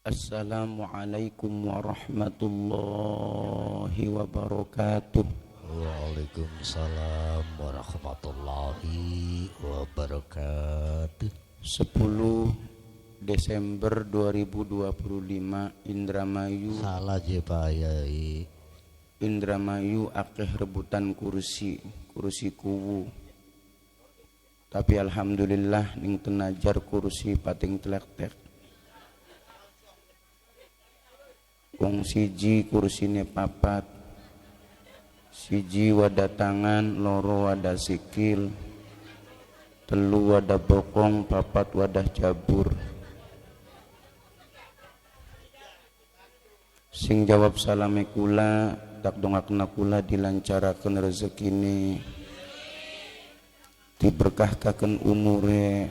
Assalamualaikum warahmatullahi wabarakatuh. Waalaikumsalam warahmatullahi wabarakatuh. 10 Desember 2025 Indramayu. Salah je Pak Yai. Indramayu akeh rebutan kursi kuwu. Tapi alhamdulillah ning tenajar kursi pating telek-tek. Wong siji kursine papat, siji wadah tangan, loro wadah sikil, telu wadah bokong, papat wadah jabur. Sing jawab salame kula, tak dongakna kula dilancarakeun rezekine, diberkahkakeun umure,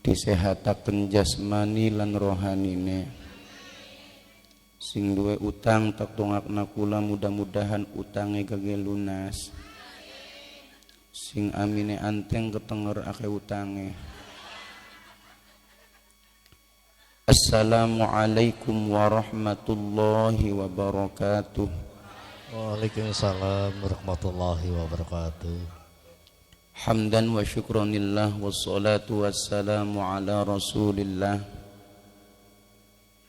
disehatakeun jasmani lan rohanine. Sing duwe utang tak dongakna kula mudah-mudahan utange gage lunas. Sing amine anteng ketenger ake utange. Assalamualaikum warahmatullahi wabarakatuh. Waalaikumsalam warahmatullahi wabarakatuh. Hamdan wa syukranillah wassalatu wassalamu ala rasulillah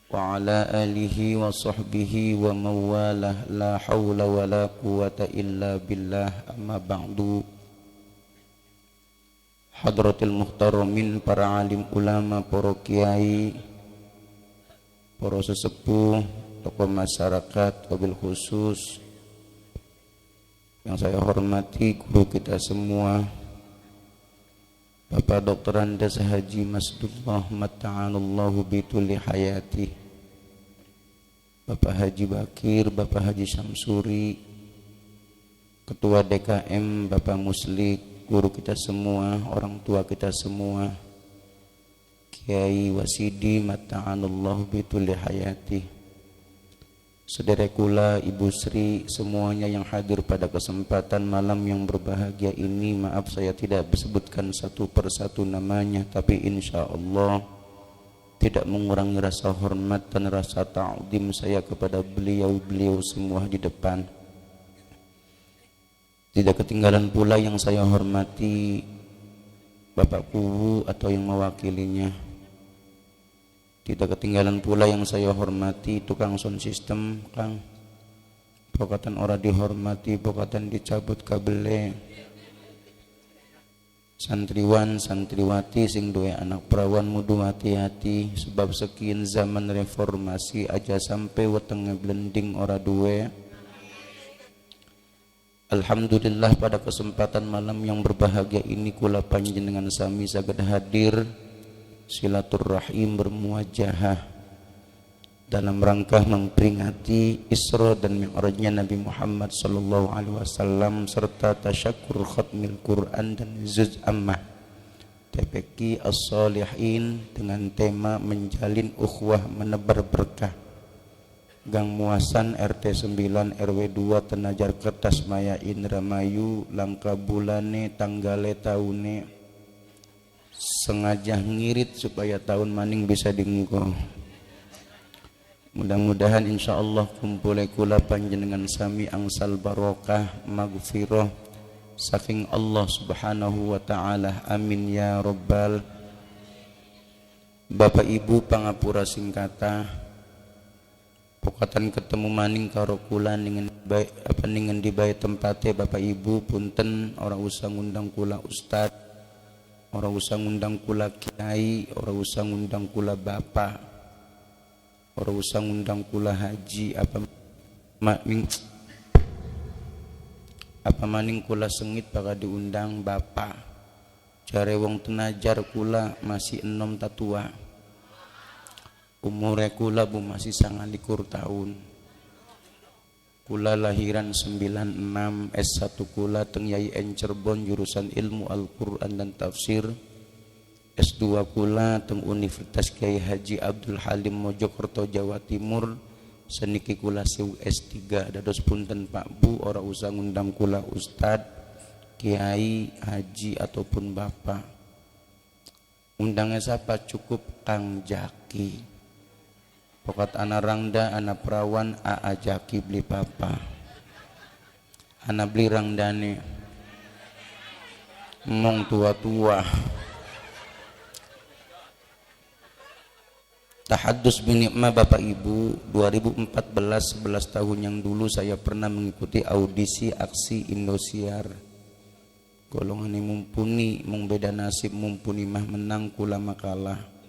wa ala alihi wa sahbihi wa mawalah, la hawla wa la quwata illa billah, amma ba'du. Hadratil muhtaramin, para alim ulama, para kiai, para sesepuh, tokoh masyarakat, wabil khusus yang saya hormati guru kita semua, Bapak Dr. Andes Haji Masdullah Mata'anallahu bituli hayati, Bapak Haji Bakir, Bapak Haji Syamsuri, Ketua DKM, Bapak Muslik, guru kita semua, orang tua kita semua, Kiai Wasidi Mata'anallahu bituli hayati, saudara kula, Ibu Sri, semuanya yang hadir pada kesempatan malam yang berbahagia ini. Maaf saya tidak disebutkan satu persatu namanya, tapi insya Allah tidak mengurangi rasa hormat dan rasa ta'zim saya kepada beliau-beliau semua di depan. Tidak ketinggalan pula yang saya hormati Bapak Kuwu atau yang mewakilinya. Tidak ketinggalan pula yang saya hormati tukang sound system, Kang. Pokatan ora dihormati, pokatan dicabut kabele. Santriwan, santriwati sing duwe anak perawan mudu hati-hati, sebab sekian zaman reformasi aja sampai wetenge blending ora duwe. Alhamdulillah pada kesempatan malam yang berbahagia ini kula panjenengan sami saged hadir silaturrahim bermuajahah dalam rangka memperingati Isra dan Mi'rajnya Nabi Muhammad sallallahu alaihi wasallam serta tasyakur khatmil Quran dan juz ammah TPQ as-solihin dengan tema menjalin ukhuwah menebar berkah. Gang Muasan RT 9 RW 2 Tenajar Kertas Maya Indramayu, langka bulane tanggale taune sengaja ngirit supaya tahun maning bisa dinggo. Mudah-mudahan insyaallah kumpulai kula panjenengan sami angsal barokah maghfirah saking Allah Subhanahu wa taala. Amin ya rabbal. Bapak Ibu pangapura singkata, pokatan ketemu maning karo kula ningen bae apa ningen di bae tempate Bapak Ibu punten ora usah ngundang kula ustad, orang usah ngundang kula kiai, orang usah ngundang kula bapak, orang usah ngundang kula haji, apa maning kula sengit bakal diundang bapak. Jare wong tenajar kula masih enom tatua, umure kula bu masih 29 tahun. Kula lahiran 96, S1 kula teng Yai Cirebon jurusan ilmu Al-Quran dan tafsir. S2 kula teng Universitas Kiai Haji Abdul Halim Mojokerto Jawa Timur. Seniki kula sewu S3. Dados punten Pak Bu, ora usah ngundang kula ustad, kiai, haji ataupun bapak. Undangnya siapa? Cukup Kang Jaki. Pokat ana rangda, ana perawan, aa jaki beli papa. Ana beli rangdane. Mong tua-tua. Tahadus binikmah Bapak Ibu, 2014 11 tahun yang dulu saya pernah mengikuti audisi aksi Indosiar. Golongan yang mumpuni, mung beda nasib, mumpuni mah menang, kula makalah.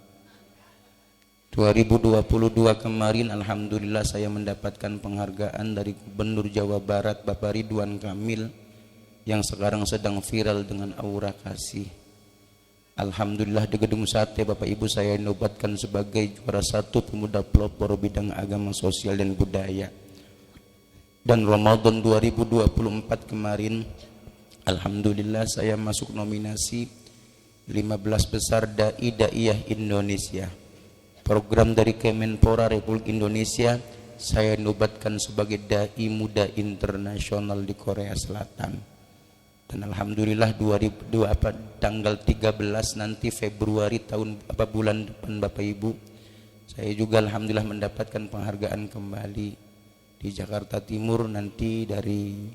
2022 kemarin alhamdulillah saya mendapatkan penghargaan dari Gubernur Jawa Barat Bapak Ridwan Kamil yang sekarang sedang viral dengan aura kasih. Alhamdulillah di Gedung Sate Bapak Ibu saya dinobatkan sebagai juara 1 pemuda pelopor bidang agama, sosial dan budaya. Dan Ramadan 2024 kemarin alhamdulillah saya masuk nominasi 15 besar dai daiyah Indonesia. Program dari Kemenpora Republik Indonesia saya dinobatkan sebagai dai muda internasional di Korea Selatan. Dan alhamdulillah tanggal 13 nanti Februari bulan depan Bapak Ibu saya juga alhamdulillah mendapatkan penghargaan kembali di Jakarta Timur nanti dari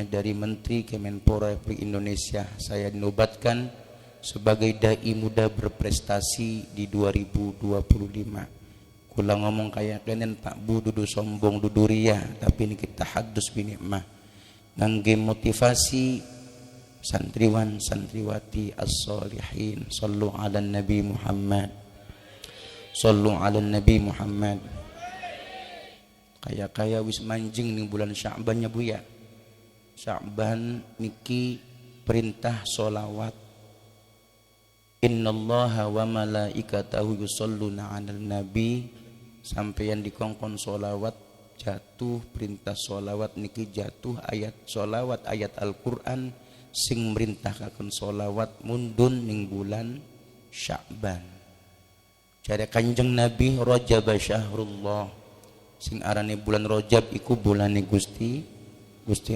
dari Menteri Kemenpora Republik Indonesia. Saya dinobatkan sebagai dai muda berprestasi di 2025. Kula ngomong kayak kenen Pak Bu dudu sombong dudu ria, tapi ini kita hadus binikmah ngangge motivasi santriwan santriwati as-solihin. Sallu ala Nabi Muhammad, sallu ala Nabi Muhammad. Kaya wis manjing nih bulan Sya'ban ya Bu ya. Sya'ban niki perintah solawat. Innallaha wa malaikatahu yusholluna 'alan nabi. Sampeyan dikongkon solawat jatuh perintah solawat niki jatuh ayat solawat ayat Al-Quran sing merintahkan solawat mundun ning bulan Sya'ban. Jare Kanjeng Nabi Rajab syahrullah sing arane bulan Rajab iku bulane Gusti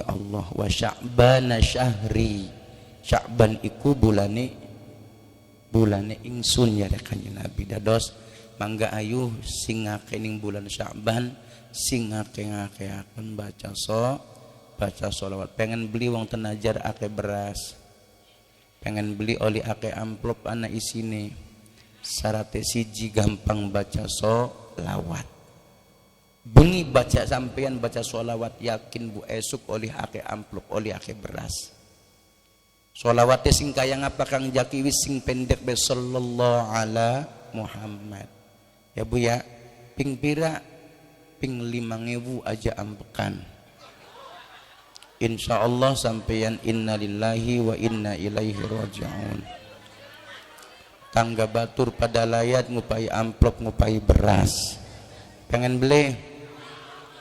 Allah. Wa Sya'bana syahri, Sya'ban iku bulane ingsun ya Kanjeng Nabi. Dados mangga ayu sing ngake ning bulan Sya'ban sing ngake-ngakeaken baca sholawat. Pengen beli wong tenajar ake beras, pengen beli oli ake amplop ana isine sarate siji gampang baca sholawat. Bengi baca sampean baca sholawat yakin Bu esuk oli ake amplop oli ake beras. Sholawatnya sing kaya ngapa kang jaki wis sing pendek be sallallahu ala Muhammad ya Bu ya. Ping pira ping 5.000 aja ampekan. Insyaallah sampeyan innalillahi wa inna ilaihi raji'un. Tangga batur pada layat ngupai amplop ngupai beras. Pengen beli?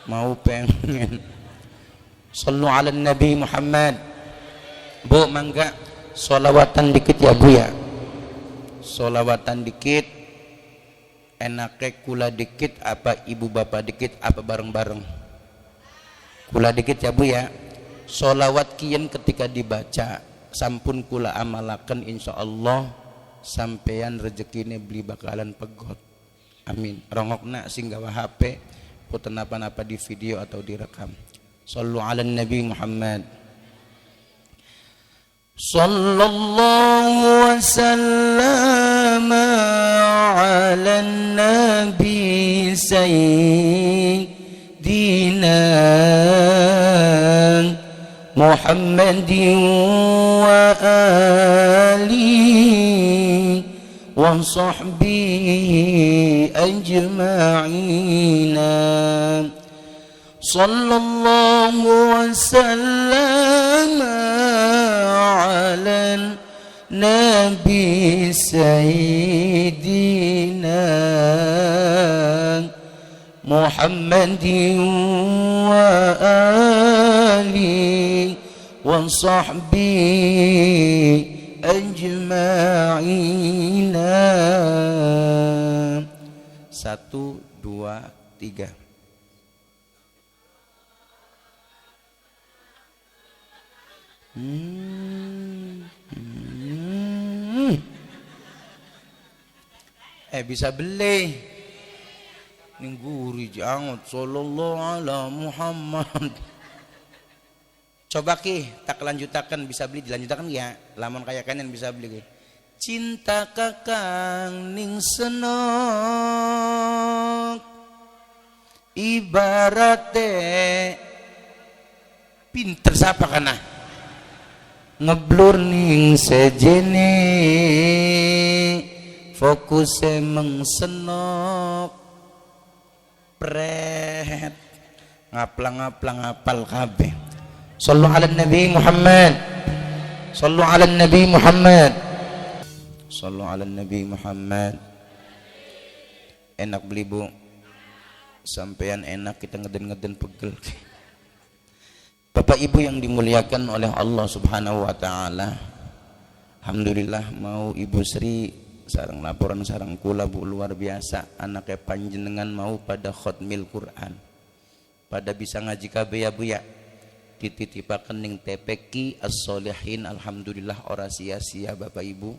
Mau pengen. Sallu ala Nabi Muhammad. Bu mangga sholawatan dikit ya Bu ya. Sholawatan dikit. Enake kula dikit apa ibu bapak dikit apa bareng-bareng? Kula dikit ya Bu ya. Sholawat kian ketika dibaca sampun kula amalaken insyaallah sampeyan rezekine beli bakalan pegot. Amin. Rongokna sing gawa HP puten apa-apa di video atau direkam. Sallu ala Nabi Muhammad. Sallallahu wasallam ala Nabi Sayyidina Muhammadin wa alihi wa sahbihi ajma'ina. Sallallahu wasallam ala Nabi Sayyidina Muhammadin wa alihi wa sahbihi ajma'ina. 1, 2, 3. Bisa beli ning guri jangot sallallahu ala Muhammad. Coba ki tak lanjutakan, bisa beli dilanjutakan ya, lamun kaya kanen bisa beli ki. Cinta kakang ning senok ibarate pinter siapa kana ngeblur ning sejene fokus emang senok pret ngaplang-ngaplang apal kabeh. Sallu ala Nabi Muhammad, sallu ala Nabi Muhammad, sallu ala Nabi Muhammad. Enak beli bu, sampean enak, kita ngeden-ngeden pegel. Bapak Ibu yang dimuliakan oleh Allah Subhanahu wa taala. Alhamdulillah mau Ibu Sri sareng laporan sareng kula Bu, luar biasa anaknya panjenengan mau pada khotmil Quran. Pada bisa ngaji kabeh ya Bu ya. Dititipaken ning TPQ As-Solihin, alhamdulillah ora sia-sia Bapak Ibu.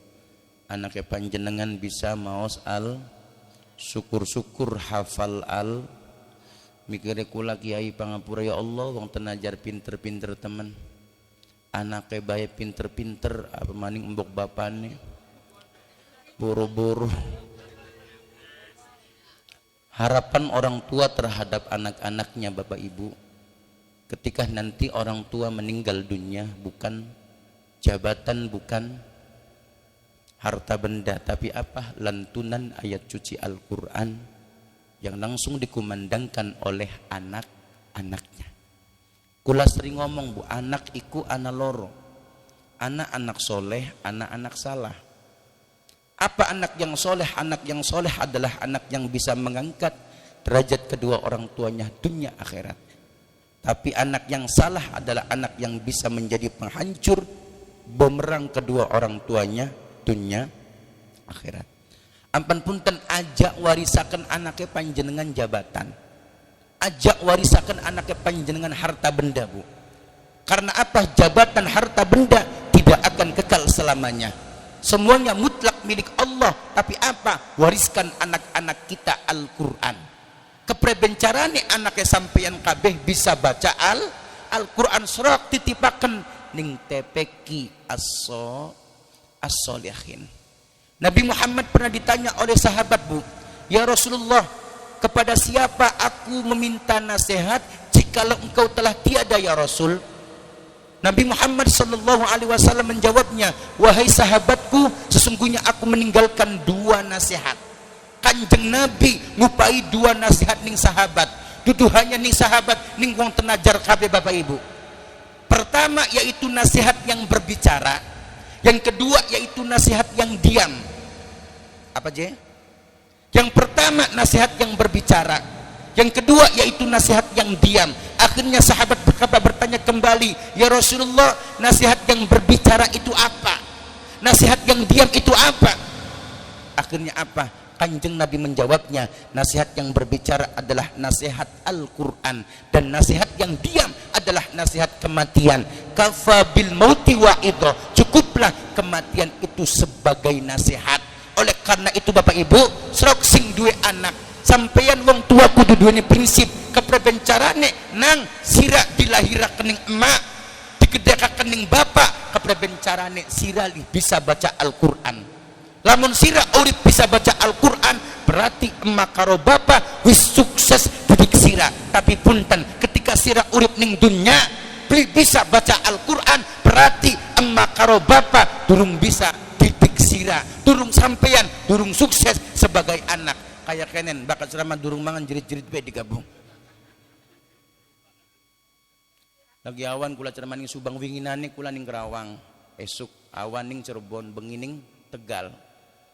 Anaknya panjenengan bisa maos al syukur-syukur hafal al mikire kula kiai pangapura ya Allah wong tenajar pinter-pinter temen anaknya bae pinter-pinter apa maning embok bapane buru-buru. Harapan orang tua terhadap anak-anaknya Bapak Ibu ketika nanti orang tua meninggal dunia bukan jabatan, bukan harta benda, tapi apa? Lantunan ayat suci Al-Quran yang langsung dikumandangkan oleh anak-anaknya. Kula sering ngomong Bu, anak iku ana loro, anak-anak soleh, anak-anak salah. Apa anak yang soleh? Anak yang soleh adalah anak yang bisa mengangkat derajat kedua orang tuanya dunia akhirat. Tapi anak yang salah adalah anak yang bisa menjadi penghancur bumerang kedua orang tuanya dunia akhirat. Ampun punten ajak warisakan anaknya panjenengan jabatan, ajak warisakan anaknya panjenengan harta benda Bu. Karena apa? Jabatan harta benda tidak akan kekal selamanya, semuanya mutlak milik Allah. Tapi apa? Wariskan anak-anak kita Al-Quran. Keprebencarane anaknya sampeyan kabeh bisa baca Al-Quran surat titipaken ning TPQ As-Solihin. Nabi Muhammad pernah ditanya oleh sahabat Bu, ya Rasulullah, kepada siapa aku meminta nasihat jikalau engkau telah tiada ya Rasul? Nabi Muhammad sallallahu alaihi wasallam menjawabnya, wahai sahabatku, sesungguhnya aku meninggalkan dua nasihat. Kanjeng Nabi ngupai dua nasihat ning sahabat, dudu hanya ning sahabat, ning wong tenajar kabeh Bapak Ibu. Pertama yaitu nasihat yang berbicara, yang kedua yaitu nasihat yang diam. Apa je? Yang pertama nasihat yang berbicara, yang kedua yaitu nasihat yang diam. Akhirnya sahabat bertanya kembali, ya Rasulullah, nasihat yang berbicara itu apa? Nasihat yang diam itu apa? Akhirnya apa? Kanjeng Nabi menjawabnya, nasihat yang berbicara adalah nasihat Al-Quran, dan nasihat yang diam adalah nasihat kematian. Kafa bil mauti wa'idho, cukuplah kematian itu sebagai nasihat. Oleh karena itu Bapak Ibu, serok sing duwe anak, sampeyan wong tua kudu duwe prinsip keprebencarane nang sira dilahiraken ning emak, digedhekaken ning bapak, keprebencarane sira bisa baca Al-Quran. Lamun sira urip bisa baca Al-Quran, berarti emak karo bapak wis sukses didik sira. Tapi punten, ketika sira urip ning dunya bisa baca Al-Quran, berarti emak karo bapak durung bisa didik sira, durung sampeyan, durung sukses sebagai anak. Kayak kenen bakal ceramah durung mangan jerit-jerit bae digabung. Lagi awan kula ceramah ning Subang winginane kula ning Kerawang, esuk awan ning Cirebon, bengi ning Tegal.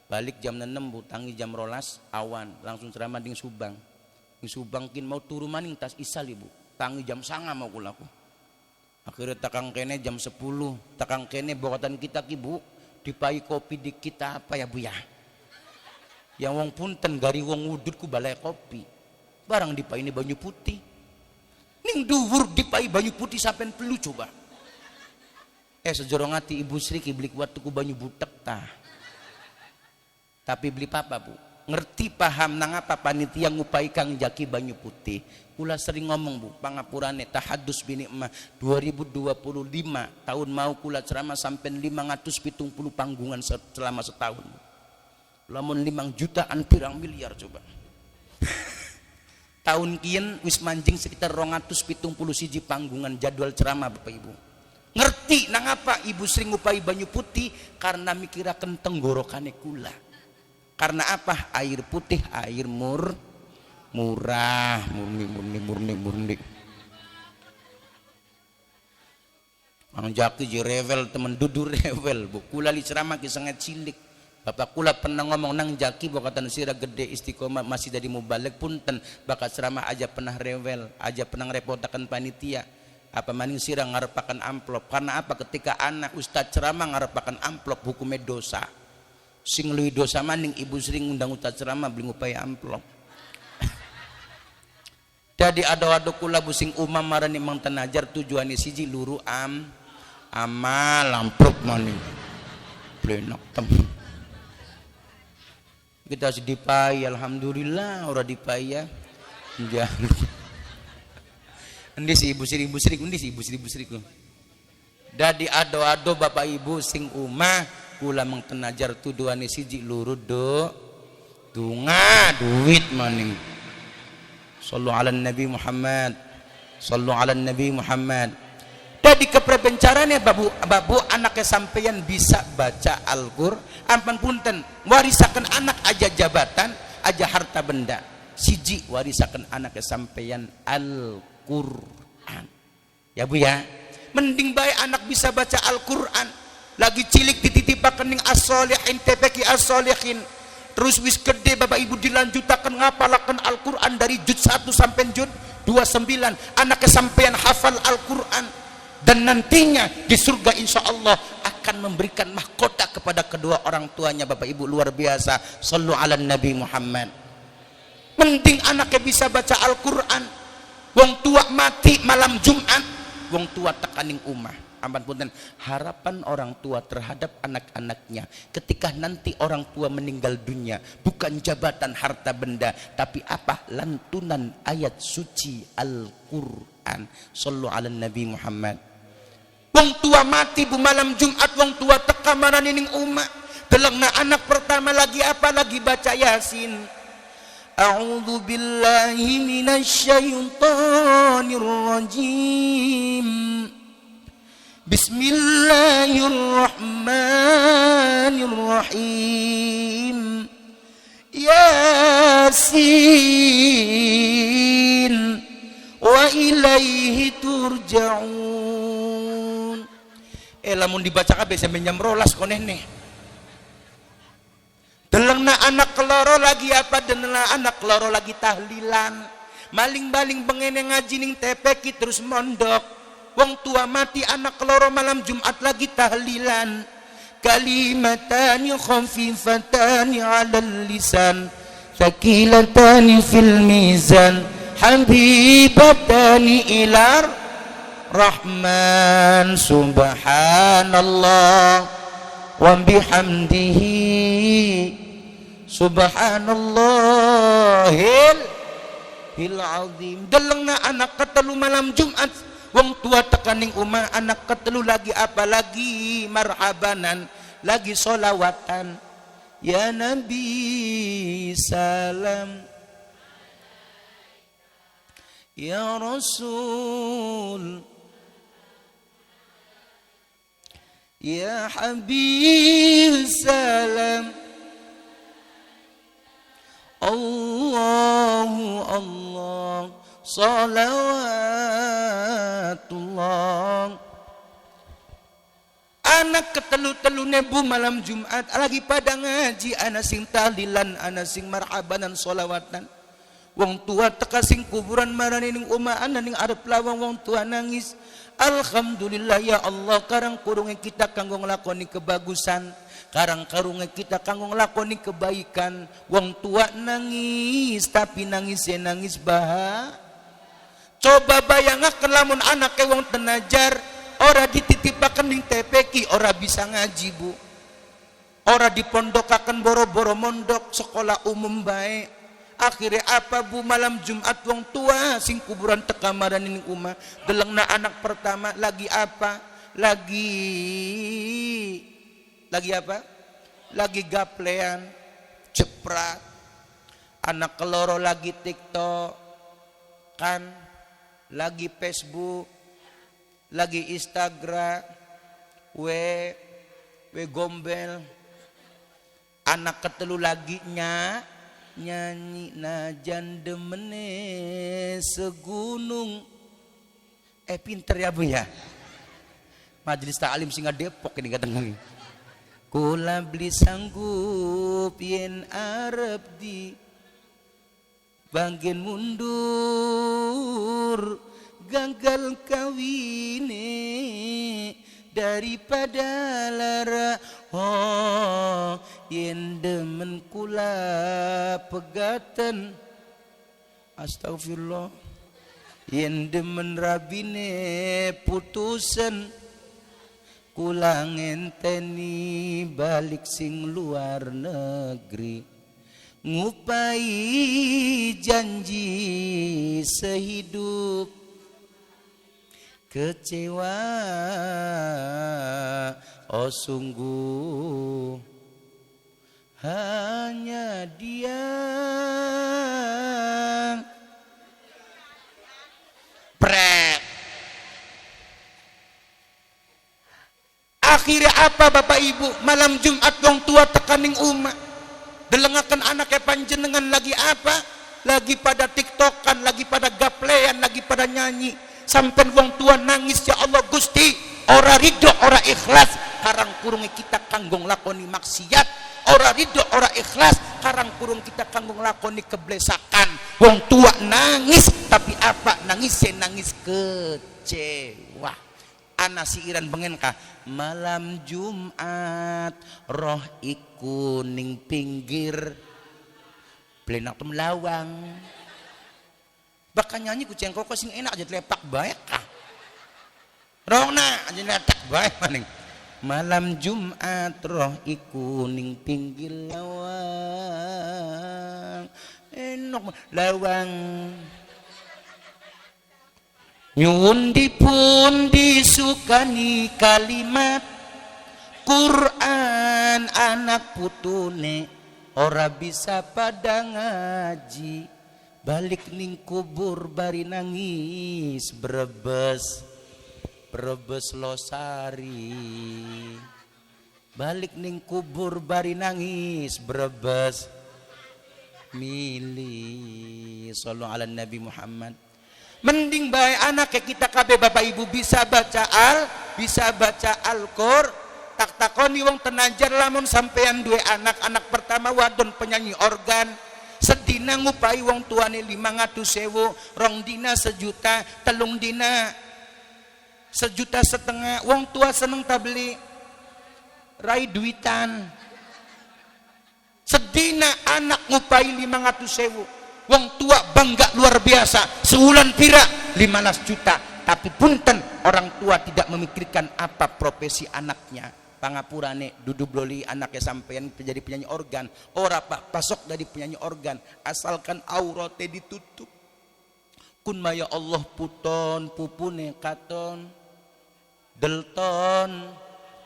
Balik jam 6 Bu, tangi jam 12 awan, langsung ceramah di Subang. Di Subang kin mau turu maning tas isal Ibu. Tangi jam 9 mau kulaku. Akhirnya takang kene jam 10, takang kene bokatan kita ki Bu, dipai kopi di kita apa ya Bu ya. Yang wong punten gari wong wudud ku balai kopi. Barang dipai ini banyu putih. Ning dhuwur dipai banyu putih sampean pelu coba. Sejorong ati Ibu Sri ki beli kuat tuku banyu butek tah. Tapi beli papa Bu, ngerti paham nang apa panitia ngupai Kang Jaki Banyu Putih. Kula sering ngomong Bu, pangapurane tahadus binikmah 2025 tahun mau kula ceramah sampai 570 panggungan selama setahun. Lamun 5 jutaan pirang miliar coba. Tahun kian wis manjing sekitar 271 panggungan jadwal ceramah Bapak Ibu. Ngerti nang apa Ibu sering ngupai Banyu Putih karena mikiraken tenggorokane kula. Karena apa? Air putih, air murah, murni. Mang Jaki je rewel temen dudu rewel Bu. Kula li ceramah ki sangat cilik. Bapak kula pernah ngomong nang Jaki bokatan sira gede istiqomah masih jadi mubalig punten bakat ceramah aja pernah rewel, aja pernah ngerepotaken panitia. Apa maning sira ngarepaken amplop. Karena apa? Ketika anak ustaz ceramah ngarepaken amplop hukumnya dosa. Sing luwih dosa maning Ibu sering ngundang ustaz ceramah beli ngupaya amplop. Jadi ado-ado kula busing umam marani mang tenajar tujuannya siji luru amal amplop maning. Plenak tem. Kita dipai alhamdulillah ora dipaya. Jangan. Endi si ibu sri endi si ibu sri. Dadi ado-ado Bapak Ibu sing umah kula mang tenajar tuduhane siji luru dunga duit maning. Sallu ala Nabi Muhammad. Sallu ala Nabi Muhammad. Dadi keprebencarane babu anaknya sampeyan bisa baca Al-Qur'an ampun punten warisaken anak aja jabatan aja harta benda. Siji warisaken anaknya sampeyan Al-Qur'an. Ya Bu ya. Mending bae anak bisa baca Al-Qur'an. Lagi cilik dititipaken ning as-solihin TPQ as-solihin. Terus wis gede Bapak Ibu dilanjutaken ngapalaken Al-Qur'an dari juz 1 sampai juz 29. Anaknya sampeyan hafal Al-Qur'an dan nantinya di surga insya Allah akan memberikan mahkota kepada kedua orang tuanya. Bapak Ibu luar biasa. Sallu ala Nabi Muhammad. Mending anaknya bisa baca Al-Qur'an. Wong tua mati malam Jumat, wong tua tekaning umah. Ampun punten, harapan orang tua terhadap anak-anaknya ketika nanti orang tua meninggal dunia bukan jabatan harta benda, tapi apa? Lantunan ayat suci Al-Qur'an. Sallu ala Nabi Muhammad. Wong tua mati bu malam Jumat, wong tua teka marani ning umah. Delengna anak pertama lagi apa? Lagi baca Yasin. A'udzu billahi minasyaitonir rajim. Bismillahirrahmanirrahim. Yasin wa ilaihi turja'un. Lamun dibaca kabeh sampe jam 12 konene. Delengna anak keloro lagi apa? Delengna anak keloro lagi tahlilan. Maling-baling bengene ngaji ning TPQ terus mondok. Wong tua mati anak keloro malam Jumat lagi tahlilan. Kalimatani khafifatani 'alal lisan, thaqilatani fil mizan, habibatani ilar rahman. Subhanallah wa bihamdihi subhanallahil azim. Delengna anak ketelu malam Jumat, wong tua tekaning umah. Anak ketelu lagi apa? Lagi marhabanan, lagi solawatan. Ya Nabi salam, ya Rasul, ya Habib salam. Allahu Allah salawatullah. Anak ketelu-telu nebu malam Jumat lagi pada ngaji, ana sing tahlilan, ana sing marhabanan solawatan. Wong tua teka sing kuburan marani ning omah ana ning arep lawang, wong tua nangis. Alhamdulillah ya Allah, karang kurunge kita kanggo nglakoni kebagusan, karang karunge kita kanggo nglakoni kebaikan. Wong tua nangis tapi nangisnya nangis coba bayangaken lamun anake wong tenajar ora dititipaken ning TPQ ora bisa ngaji bu, ora dipondokaken boro-boro mondok sekolah umum baik. Akhirnya apa bu, malam Jumat wong tua sing kuburan tekamaran ini umah delengna anak pertama lagi apa, lagi apa, lagi gaplean ceprat. Anak keloro lagi TikTok kan, lagi Facebook, lagi Instagram, we gombel. Anak ketelu lagi nyanyi najan demene segunung. Pinter ya bu ya, majelis ta'lim singa Depok ini kadang. Kula beli sanggup yen arep di banggen mundur gagal kawine daripada lara yen demen kula pegatan. Astagfirullah. Yen demen rabine putusan kula ngenteni balik sing luar negeri, ngupai janji sehidup kecewa. Oh sungguh hanya dia prek. Akhirnya apa bapak ibu, malam Jumat wong tua tekaning umat delengakan anaknya panjenengan lagi apa, lagi pada tiktokan, lagi pada gaplean, lagi pada nyanyi. Sampai wong tua nangis, ya Allah Gusti, ora ridho ora ikhlas karang kurung kita kanggong lakoni maksiat, ora ridho ora ikhlas karang kurung kita kanggong lakoni keblesakan. Wong tua nangis, tapi apa nangisnya, nangis kecewa. Ana siiran bengen kah malam Jumat roh iku ning pinggir plenak temlawang. Bakal nyanyi kucing koko sing enak aja lepak baik kah. Rohna aja letak baik maning. Malam Jumat roh iku ning pinggir lawang. Enak lawang. Nyuwun dipun disukani kalimat Quran anak putune ora bisa pada ngaji, balik ning kubur bari nangis Brebes Losari, balik ning kubur bari nangis Brebes Mili. Sallallahu ala Nabi Muhammad. Mending baik anak kayak kita kabeh bapak ibu bisa baca Al-Qur, tak takoni wong tenajar lamun sampean duwe anak pertama wadon penyanyi organ, sedina ngupai wong tuane 500.000, rong dina 1 juta, telung dina 1,5 juta, wong tua seneng tabeli rai duitan. Sedina anak ngupai 500.000, wong tua bangga luar biasa, sebulan pira 15 juta. Tapi punten orang tua tidak memikirkan apa profesi anaknya. Pangapurane dudu bloli anaknya sampean jadi penyanyi organ, ora pak pasok dari penyanyi organ asalkan aurate ditutup. Kun maya Allah puton pupune katon delton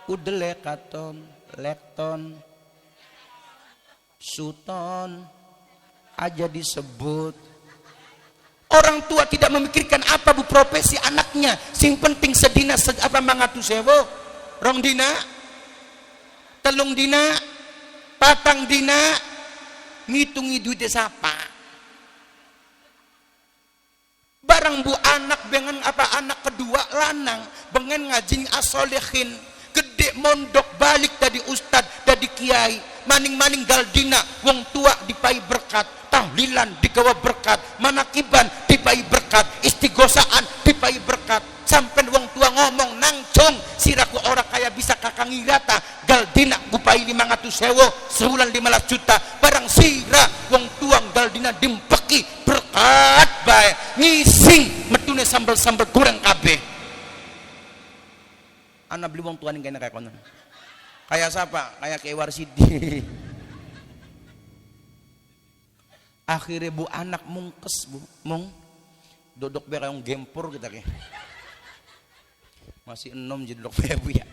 udele katon lekton suton aja disebut. Orang tua tidak memikirkan apa bu profesi anaknya, sing penting sedina apa 500.000, rong dina, telung dina, patang dina, ngitungi duitnya siapa. Barang bu anak bengen apa anak kedua lanang bengen ngajing asolehin gede mondok balik dari ustad dari kiai maning-maning galdina wong tua dipai berkat, tahlilan digawa berkat, manakiban dipai berkat, istighosaan dipai berkat. Sampai wong tua ngomong nangcong siraku orang kaya bisa kakang irata galdina gupai 500.000 sebulan 15 juta barang sira wong tua galdina dimpeki berkat bae ngising metune sambel-sambel goreng kabeh. Ana beli wong tua ning kene kaya kono. Kayak siapa? Kayak Kewar Sidi. Akhirnya bu anak mungkes bu, dodok be kayong gempur kita kayak. Masih enom jadi dodok be bu ya.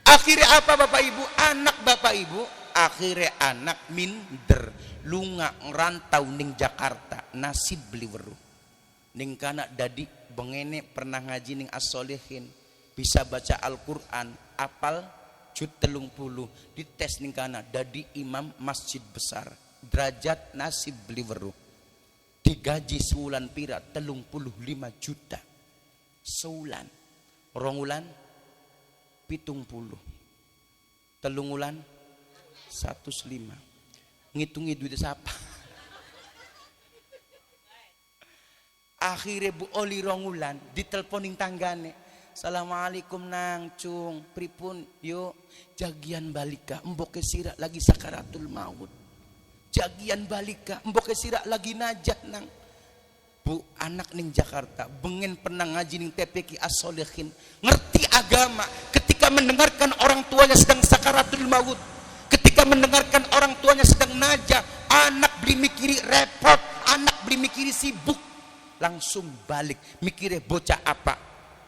Akhirnya apa bapak ibu? Anak bapak ibu, akhirnya anak minder, lunga ngerantau ning Jakarta, nasib beli weruh. Ning kana dadi bengene pernah ngaji ning as-solihin, bisa baca Al-Qur'an, apal jut 30, dites ning kana dadi imam masjid besar. Derajat nasib beli weruh. Digaji sewulan pira 35 juta. Sewulan. Rongulan 70. Telungulan 105. Ngitungi duit siapa? Akhirnya bu oli rongulan diteleponing tanggane. Assalamualaikum nang cung, pripun yuk jagian balika emboke sira lagi sakaratul maut. Jagian balika emboke sira lagi najat nang. Bu anak ning Jakarta bengen pernah ngaji ning TPQ As-Solihin, ngerti agama, ketika mendengarkan orang tuanya sedang sakaratul maut, ketika mendengarkan orang tuanya sedang najah, anak beli mikiri repot, anak beli mikiri sibuk, langsung balik mikirnya bocah apa.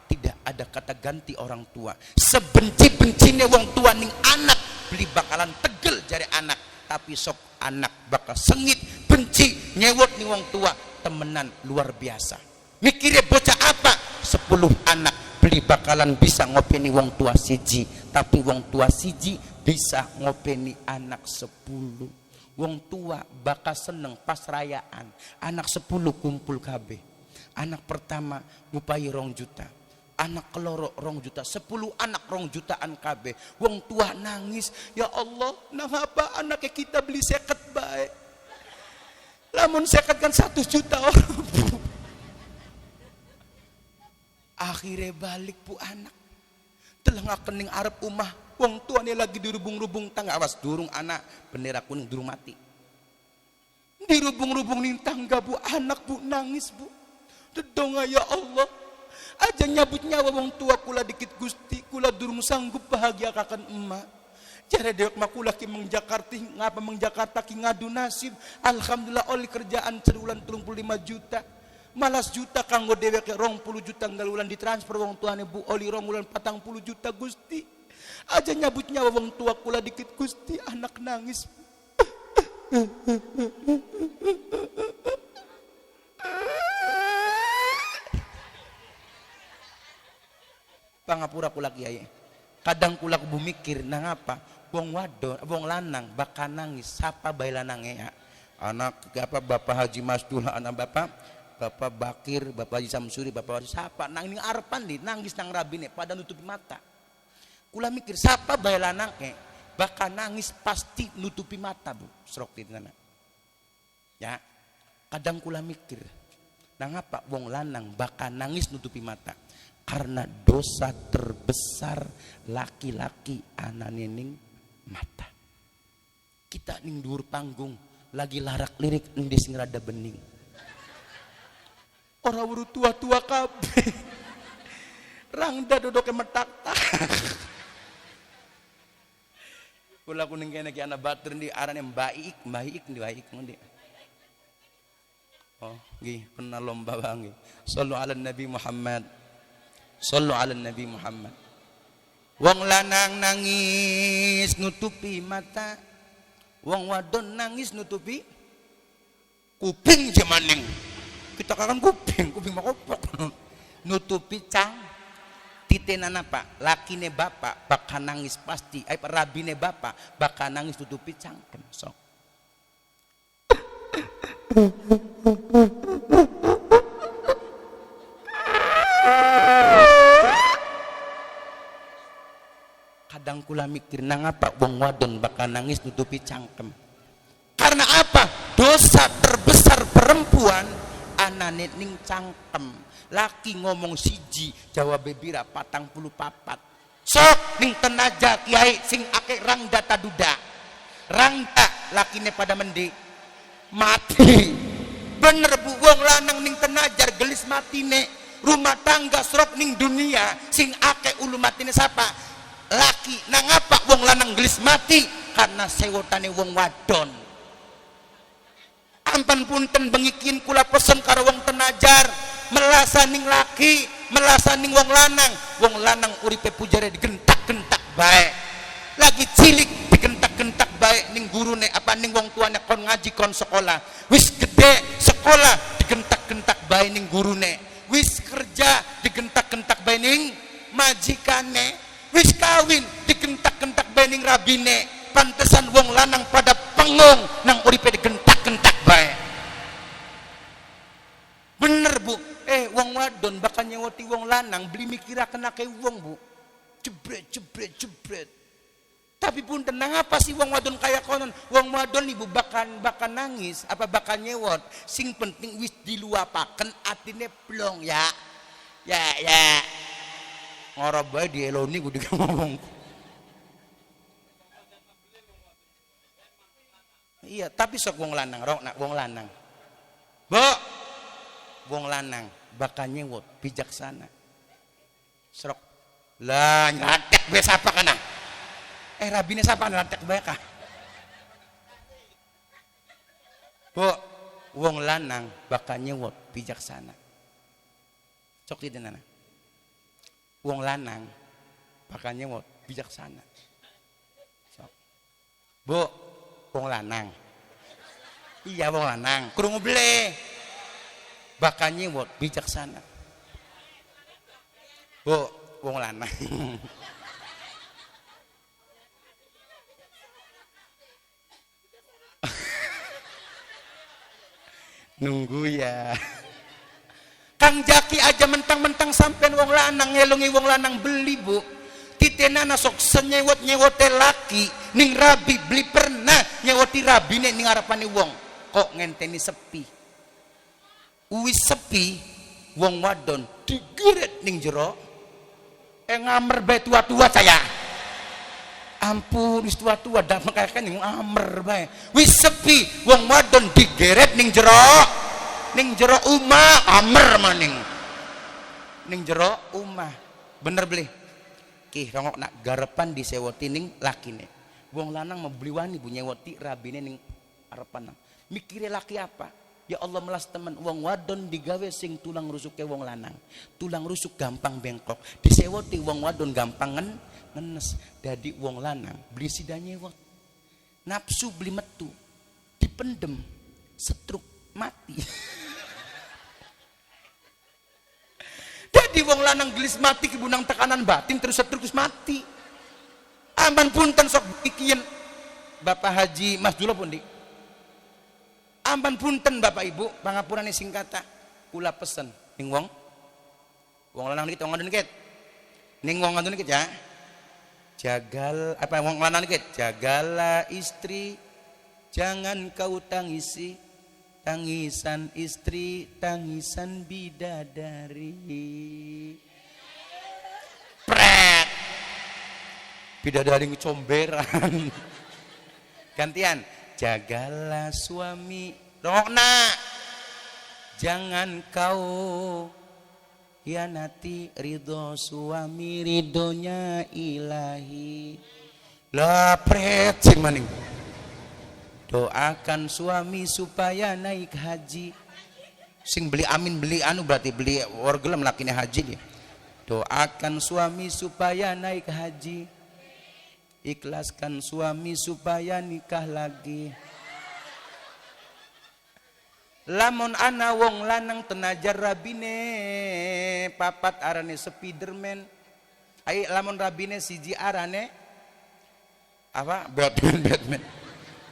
Tidak ada kata ganti orang tua. Sebenci-bencinya wong tua ning anak beli bakalan tegel jari anak, tapi sok anak bakal sengit benci nyewot ning wong tua temenan luar biasa. Mikirnya bocah apa? 10 anak beli bakalan bisa ngopeni wong tua siji, tapi wong tua siji bisa ngopeni anak 10. Wong tua bakal seneng pas rayaan anak 10 kumpul KB. Anak pertama ngupayi 2 juta, anak keloro 2 juta, 10 anak 2 jutaan KB. Wong tua nangis, ya Allah, nangapa anaknya kita beli seket baik, lamun seket kan 1 juta orang. Akhirnya balik bu anak telah kening arep umah, wong tua nih lagi dirubung-rubung tangga, awas durung anak bendera kuning durung mati, dirubung-rubung nih tangga bu anak bu nangis bu dedonga, ya Allah aja nyabut nyawa wong tua kula dikit Gusti, kula durung sanggup bahagiakan emak. Jare dewek makula ki meng Jakarta ngapa meng Jakarta ki ngadu nasib, alhamdulillah oleh kerjaan sebulan 35 juta. Malas juta kanggo dewek 20 juta ngalulan ditransfer wong tuane bu oli rongulan 40 juta Gusti. Aja nyabut nyawa wong tua kula dikit Gusti, anak nangis. Pangapura kula kiai. Kadang kula kubu mikir nang apa? Wong wadon, wong lanang bakal nangis sapa bae lanange ya. Anak apa Bapak Haji Masdul, anak Bapak Bakir, Bapak Haji Samsuri, Bapak Haji sapa nang ning arepan di nangis nang rabine pada nutupi mata. Kula mikir sapa bae lanange bakal nangis pasti nutupi mata bu. Srok ditana. Ya. Kadang kula mikir nang apa wong lanang bakal nangis nutupi mata. Karena dosa terbesar laki-laki anane ning mata. Kita ning dhuwur panggung lagi larak lirik ning sing rada bening. Ora wuru tua-tua kabeh. Rangda dodoke metak-tak. Kula kuning kene ki ana batur ndi arane Mbak Iik ngondi. Oh, nggih pernah lomba bangi. Shallu ala Nabi Muhammad. Sallu ala Nabi Muhammad. Wong lanang nangis nutupi mata, wong wadon nangis nutupi kuping jemaning. Kita kan kuping makopok. Nutupi cang titenan apa? Lakine bapak bakal nangis pasti. Rabine bapak bakal nangis nutupi cangkem. Sok. Kadang kula mikir nang apa wong wadon bakal nangis nutupi cangkem. Karena apa? Dosa terbesar perempuan anane ning cangkem. Laki ngomong siji jawab bebira 44. Sok ning tenaja kiai sing akeh rangda taduda. Rangda lakine pada mende mati. Bener bu wong lanang ning tenajar gelis matine. Rumah tangga serok ning dunia sing akeh ulu matine sapa? laki nangapa wong lanang gelis mati karena sewotane wong wadon. Ampun punten bengikin kula pesen karo wong tenajar melasaning laki melasaning wong lanang uripe pujare digentak-gentak bae lagi cilik digentak-gentak bae ning gurune apa ning wong tuane kon ngaji kon sekolah wis gede sekolah digentak-gentak bae ning gurune wis kerja digentak-gentak bae ning majikane wis kawin digentak-gentak bae ning rabine pantesan wong lanang pada pengong nang uripe digentak-gentak bae. Bener bu, wong wadon bakal nyewoti wong lanang beli mikiraken akeh wong bu, jebret. Tapi pun tenang apa sih wong wadon kaya konon? Wong wadon ibu bakal nangis, apa bakal nyewot? Sing penting wis diluapaken atine plong ya. Ngora bae dieloni kudu ngomong. Iya, tapi sok wong lanang, wong lanang. Wong lanang bakal nyewot bijaksana. Serok. Lah nyatek bae sapa kana? Rabine sapa nyatek bae kah? Wong lanang bakal nyewot bijaksana. Sok didenana. Wong lanang bakal nyewot bijaksana. Sok. Wong lanang. Iya wong lanang, krungu ble. Bakal nyewot bijaksana. Wong lanang. Nunggu ya. Kang Jaki aja mentang-mentang sampean wong lanang ngelungi wong lanang beli bu. Titenana sok senyewot-nyewote laki ning rabi beli pernah nyewoti rabine ning arepane wong kok ngenteni sepi. Uwis sepi wong wadon digeret ning jero ngamer bae tua-tua saya. Ampun wis tua-tua dak mekaken ning ngamer bae. Wis sepi wong wadon digeret ning jero umah amer maning. Ning jero umah. Bener beli. Ki rongok nak garepan disewoti ning lakine. Wong lanang membeli wani bu nyewoti rabine ning arepan. Mikire laki apa? Ya Allah melas temen wong wadon digawe sing tulang rusuke wong lanang. Tulang rusuk gampang bengkok. Disewoti wong wadon gampang ngenes. Dadi wong lanang beli sida nyewot. Nafsu beli metu. Dipendem. Setruk mati. Jadi wong lanang gelis mati kebunang tekanan batin terus terus mati. Aman punten sok bikin Bapak Haji Mas Dula pun di. Aman punten Bapak Ibu pangapurane sing kata kula pesen ning wong lanang dikit wong wadon dikit. Ning wong wadon dikit ya. Jagal apa wong lanang dikit. Jagalah istri jangan kau tangisi. Tangisan istri, tangisan bidadari. Pret. Bidadari ngecomberan. Gantian. Jagalah suami. Rongokna. Jangan kau hianati ridho suami, ridhonya ilahi. Lah pret sing maning. Doakan suami supaya naik haji. Sing beli amin beli anu berarti beli wargelem lakine haji dia. Doakan suami supaya naik haji. Ikhlaskan suami supaya nikah lagi. Lamun ana wong lanang tenajar rabine papat arane Spiderman. Ai lamun rabine siji arane apa? Batman.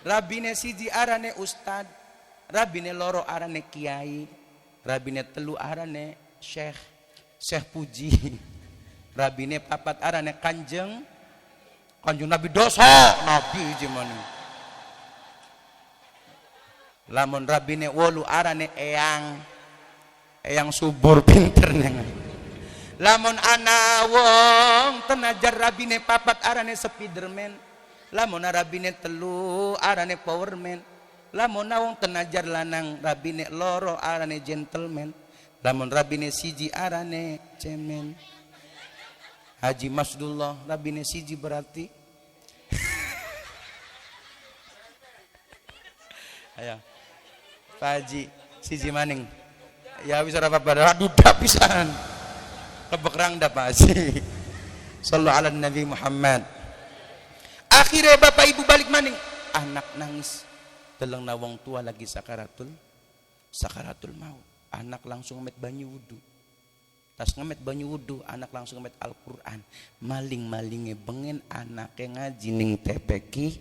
Rabine siji arane ustad, rabine loro arane kiai, rabine telu arane syekh puji, rabine papat arane kanjeng Nabi dosa Nabi jemani. Lamun rabine wolu arane eyang subur pinter nengan. Lamun ana wong tenajar rabine papat arane Spiderman. Lamun rabine telu arane powerman. Lamun wong tenajar lanang rabine loro arane gentleman. Lamun rabine siji arane cemen. Haji Masdullah labine siji berarti. Ayo. Pak Haji siji maning. Ya wis ora apa-apa. Aduh pisan. Kebekrang dah Pak Haji. Sallallahu ala Nabi Muhammad. Akhirnya bapak ibu balik maning. Anak nangis. Deleng na wong tua lagi sakaratul maut. Anak langsung ngemet banyu wudu. Tas ngemet banyu wudu, anak langsung ngemet Al-Qur'an. Maling-malinge bengen anake ngaji ning TPQ.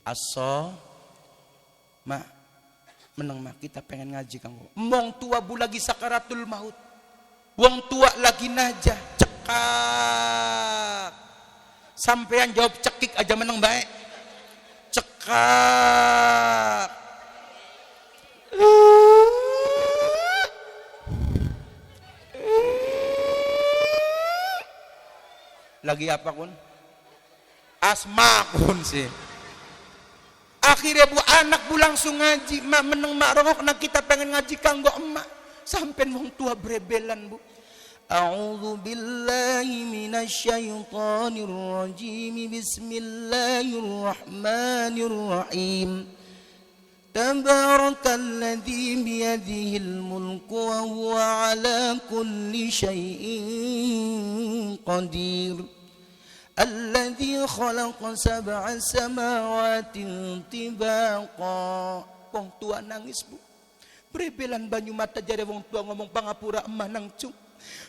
Aso mak meneng mak kita pengen ngaji kanggo. Wong tua bu lagi sakaratul maut. Wong tua lagi najah, cekak. Sampean jawab cekik aja meneng baik. Cekak. Lagi apa kun? Asma kun sih. Akhirnya bu anak bu langsung ngaji. Mak meneng mak rokok nak kita pengen ngaji kanggo emak. Sampai wong tua berebelan bu. A'udzu billahi minasyaitonir rajim. Bismillahirrahmanirrahim. Tabarakalladzi biyadihil mulku wa huwa ala kulli syai'in qadir. Alladzi khalaqa sab'a samawatin tibaqa. Wong tua nangis bu. Berebelan banyu mata jare wong tua ngomong pangapura emah nang cung.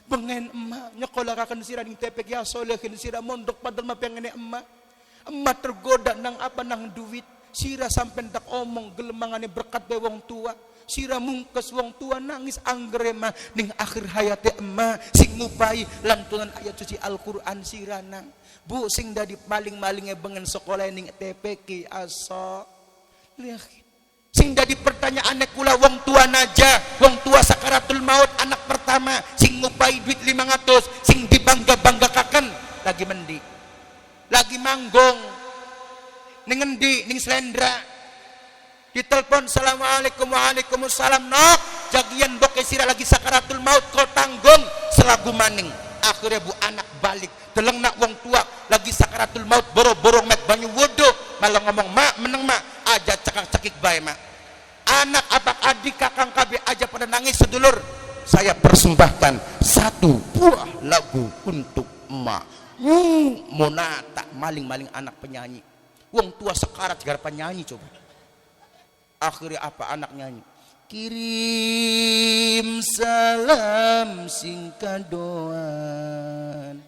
Bengen emak nyekolahkaken sira ning TPQ ya solehin sira mondok padahal mah pengene emak. Emak tergoda nang apa nang duit. Sira sampai tak omong gelemangane berkat be wong tua. Sira mungkes wong tua nangis anggere mah ning akhir hayate emak sing ngupai lantunan ayat suci Al-Qur'an sira nang. Bu sing dadi maling-malinge bengen sekolah ning TPQ aso. Lihat. Sing dadi pertanyaane kula wong tua naja, wong tua sakaratul maut anak pertama sing ngupai duit 500 sing dibangga-banggakan lagi mendi. Lagi manggong. Ning endi ning Slendra ditelepon assalamualaikum waalaikumsalam nok jagian boke sira lagi sakaratul maut kau tanggung selagu maning. Akhirnya bu anak balik deleng nak wong tua lagi sakaratul maut boro-boro met banyu wudu malah ngomong mak meneng mak aja cekak-cekik bae mak anak apa adik kakang KB aja pada nangis sedulur. Saya persembahkan satu buah lagu untuk emak. Monata maling-maling anak penyanyi. Wong tua sekarat segala penyanyi coba. Akhirnya apa anak nyanyi? Kirim salam sing kadoan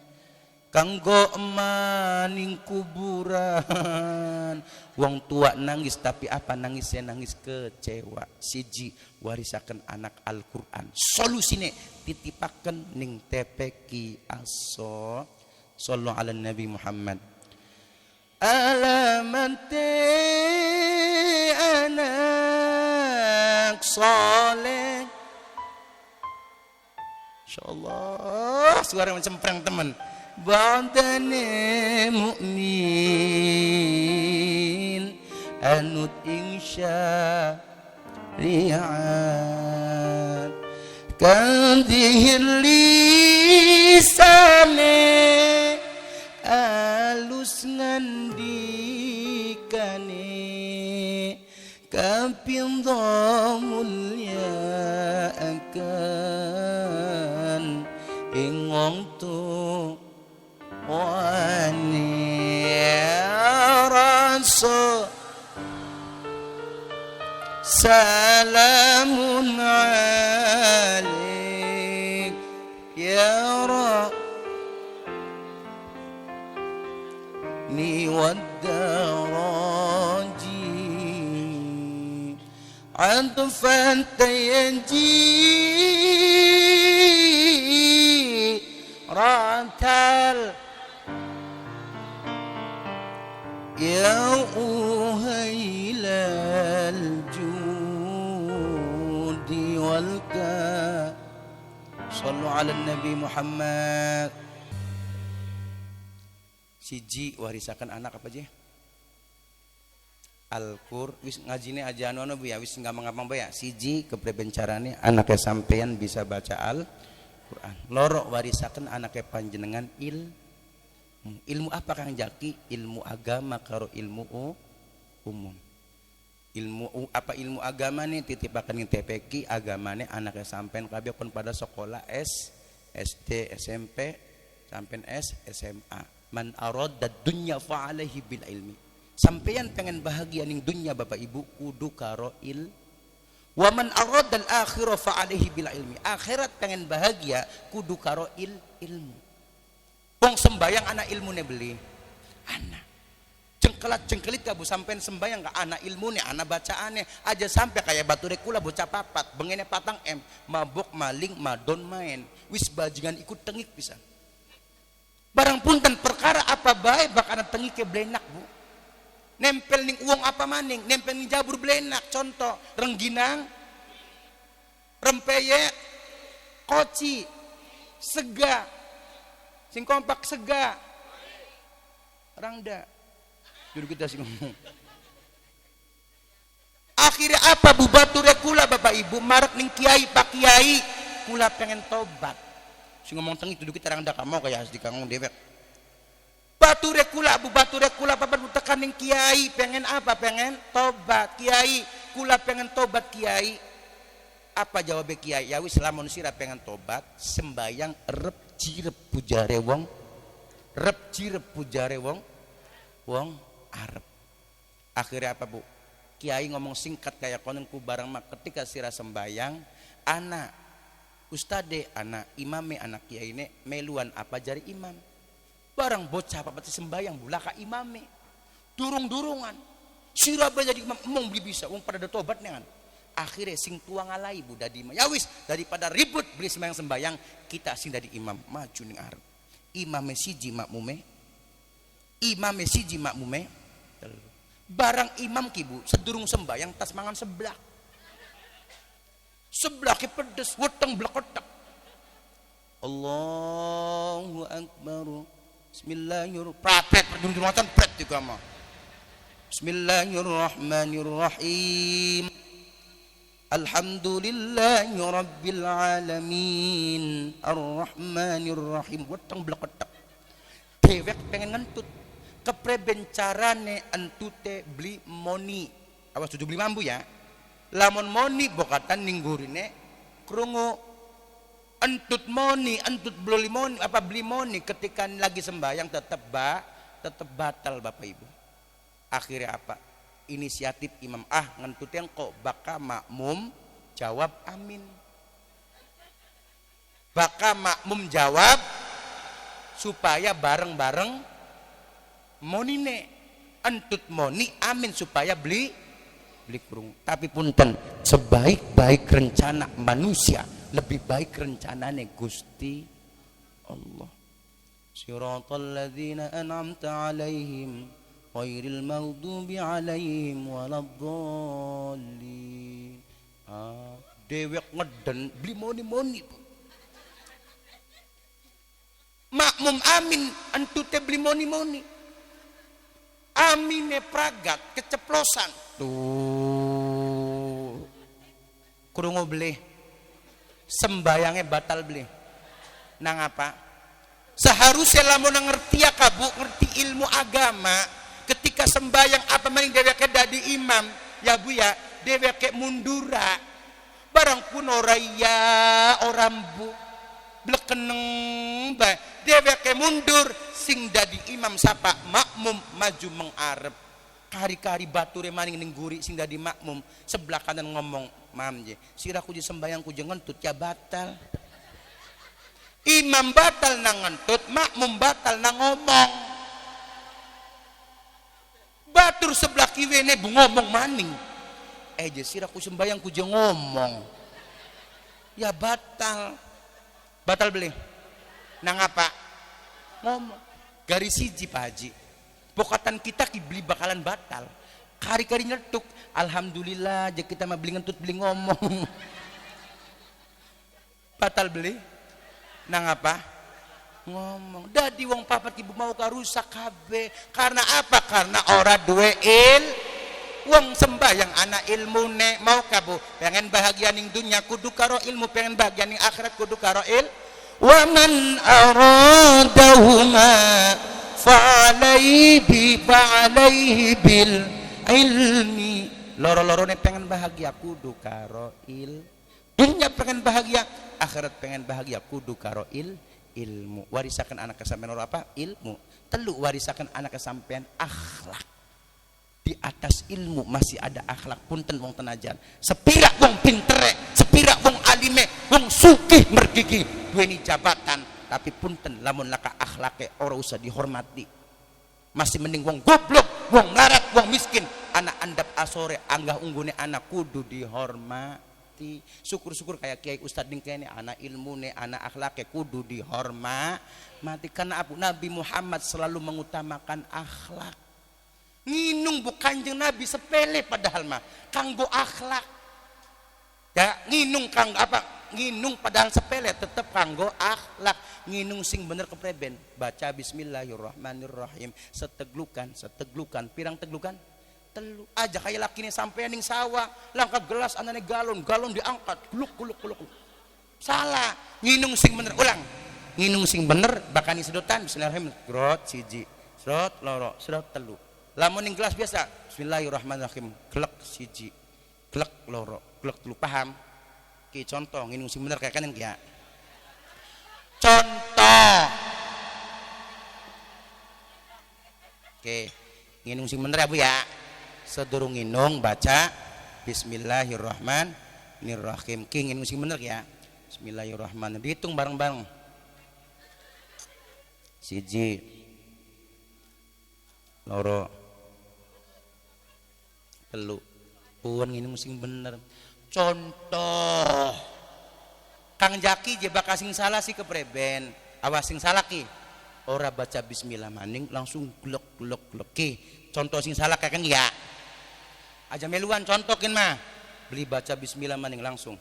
kanggo emaning kuburan. Wong tua nangis tapi apa nangisnya nangis kecewa. Siji warisaken anak Al-Qur'an. Solusine titipaken ning TPQ aso. Sallallahu ala Nabi Muhammad. Alamante anak soleh. Insyaallah suara macam perang teman. Ba'dane mukmin anut insya ri'at kan dihlisane alus ngandikane kapindha mulya akan ing wong tuwane rasa salamun alaik ya Rabb ni wadaraji atfan tayanji ratal ya uhailal judi wal ka sallu ala Nabi Muhammad. Siji warisakan anak apa aja? Al-Qur wis ngajine aja anu bu ya wis nggampang-gampang ya. Siji keprebencarane anaknya sampean bisa baca Quran. Loro warisaken anake panjenengan ilmu apa Kang Jaki? Ilmu agama karo ilmu umum. Ilmu agama nih titipakan ning TPQ agamane anake sampean kabeh pun pada sekolah SD, SMP sampean SMA. Man arada dunya fa alaihi bil ilmi. Sampean pengen bahagia ning dunya Bapak Ibu kudu karo wa man arada al akhirah fa alaihi bil ilmi. Akhirat pengen bahagia kudu karo ilmu. Wong sembayang anak ilmune beli. Anak cengkelit kabu sampean sembayang gak anak ilmune anak bacaane aja sampai kayak batu rekula bocah papat bengene patang mabok maling madon main wis bajingan ikut tengik pisan barang punten perkara apa bae bakana tengik ke blenak Bu nempel ning uang apa maning nempel ning jabur blenak contoh rengginang rempeyek koci sega sing kompak sega rangda dulu kita sih ngomong akhirnya apa Bu bature kula Bapak Ibu marak ning kiai pak kiai kula pengen tobat sing ngomong teng itu kita rangda kamau kayak asli kangong dewek bature kula Bu bature kula papan tekan ning kiai pengen apa pengen tobat kiai kula pengen tobat kiai apa jawab kiai ya wis lamun sira pengen tobat sembayang rep jirep pujare wong rep jirep pujare wong Arab. Akhirnya apa Bu? Kiai ngomong singkat kayak konenku barang mak ketika sira sembayang anak ustade anak imame anak kiai ini meluan apa jari imam barang bocah apa pati sembayang bulaka imame durung-durungan sira jadi imam emong beli bisa wong pada tobat nengan akhirnya sing tua ngalai Bu dadi ya wis daripada ribut beli sembayang kita sing dadi imam maju ning arep imame siji makmume barang imam kibu sedurung sembayang tas mangan seblak ke pedes weteng blekotek Allahu akbar bismillahirrahmanirrahim prapet perdunjungan pret juga mah bismillahirrahmanirrahim alhamdulillahi rabbil alamin arrahmanirrahim weteng blekotek dewek pengen ngentut kepreben carane entute beli moni awas tujuh beli mambu ya lamun moni bokatan ninggurine krungu entut beli moni apa beli moni ketika lagi sembahyang tetap batal Bapak Ibu akhirnya apa inisiatif imam ngentut yang kok baka makmum jawab amin baka makmum jawab supaya bareng-bareng monine entut moni amin supaya beli kurung tapi punten sebaik-baik rencana manusia lebih baik rencanane Gusti Allah siratal ladzina an'amta alaihim ghairil maghdubi alaihim waladdallin dewek ngeden beli moni makmum amin entute beli moni amine pragat keceplosan tuh kurungu beli sembayangnya batal beli nang apa seharusnya lamun ngerti ya kabu ngerti ilmu agama ketika sembayang apa maning deweke dadi imam ya Bu ya deweke mundura barang pun oraya orang Bu blekeneng bae deweke mundur sing dadi imam sapa makmum maju mengarep kari-kari bature maning ning guri sing dadi makmum sebelah kanan ngomong mam je sira kudu sembayang kudu ngentut ya batal imam batal nang ngentut makmum batal nang ngomong batur sebelah kiwene bu ngomong maning je sira kudu sembayang kudu ngomong ya batal beli nang apa ngomong garis siji Pak Haji pokatan kita beli bakalan batal kari-kari nyetuk alhamdulillah aja kita mah beli ngentut beli ngomong batal beli nang apa ngomong dadi wong papat ibu mau karusak kabeh karena apa karena ora duwe wong sembayang anak ilmune mau kabu pengen bahagia ning dunya kudu karo ilmu pengen bahagia ning akhirat kudu karo wa man aradahuma fa'alaihi bil ilmi. Loro-lorone pengen bahagia kudu karo dunia pengen bahagia, akhirat pengen bahagia kudu karo ilmu. Warisakan anak kesampean apa? Ilmu. Telu warisakan anak kesampean akhlak. Di atas ilmu masih ada akhlak. Punten wong tenajan. Sepira wong pintere, sepira wong alime, wong sugih mergigi duweni jabatan, tapi punten lamun laka akhlake ora usah dihormati. Masih mending wong goblok, wong melarat, wong miskin, anak andap asore anggah unggune anak kudu dihormati. Syukur-syukur kayak kiai ustad dingkene anak ilmune, anak akhlake kudu dihormati. Karena Abu Nabi Muhammad selalu mengutamakan akhlak. Nginung bukan jeung Nabi sepele padahal mah kanggo akhlak. Ya, nginung kanggo apa? Nginung padahal sepele tetep kanggo akhlak. Nginung sing bener kepreben baca bismillahirrahmanirrahim seteglukan pirang teglukan telu aja kayak laki nih sampai ning sawah langkah gelas anane galon diangkat gluk salah. Nginung sing bener ulang nginung sing bener bakani sedotan bismillahirrahmanirrahim grot siji serot loro serot telu. Lamun ning gelas biasa bismillahirrahmanirrahim glek siji glek loro glek telu. Paham ki contoh nginung sing bener kayak kan ya contoh. Oke, nginung sing bener ya Bu ya. Sedurung nginung baca bismillahirrahmanirrahim. Ki nginung sing bener ya. Bismillahirrahmanirrahim. Dihitung bareng-bareng. Siji loro telu. Pun nginung sing bener. Contoh Kang Jaki je bakal sing salah si kepreben. Awas sing salah ki. Ora baca bismillah maning langsung glok ki. Contoh sing salah kayak kan ya. Aja meluan contohin mah. Beli baca bismillah maning langsung.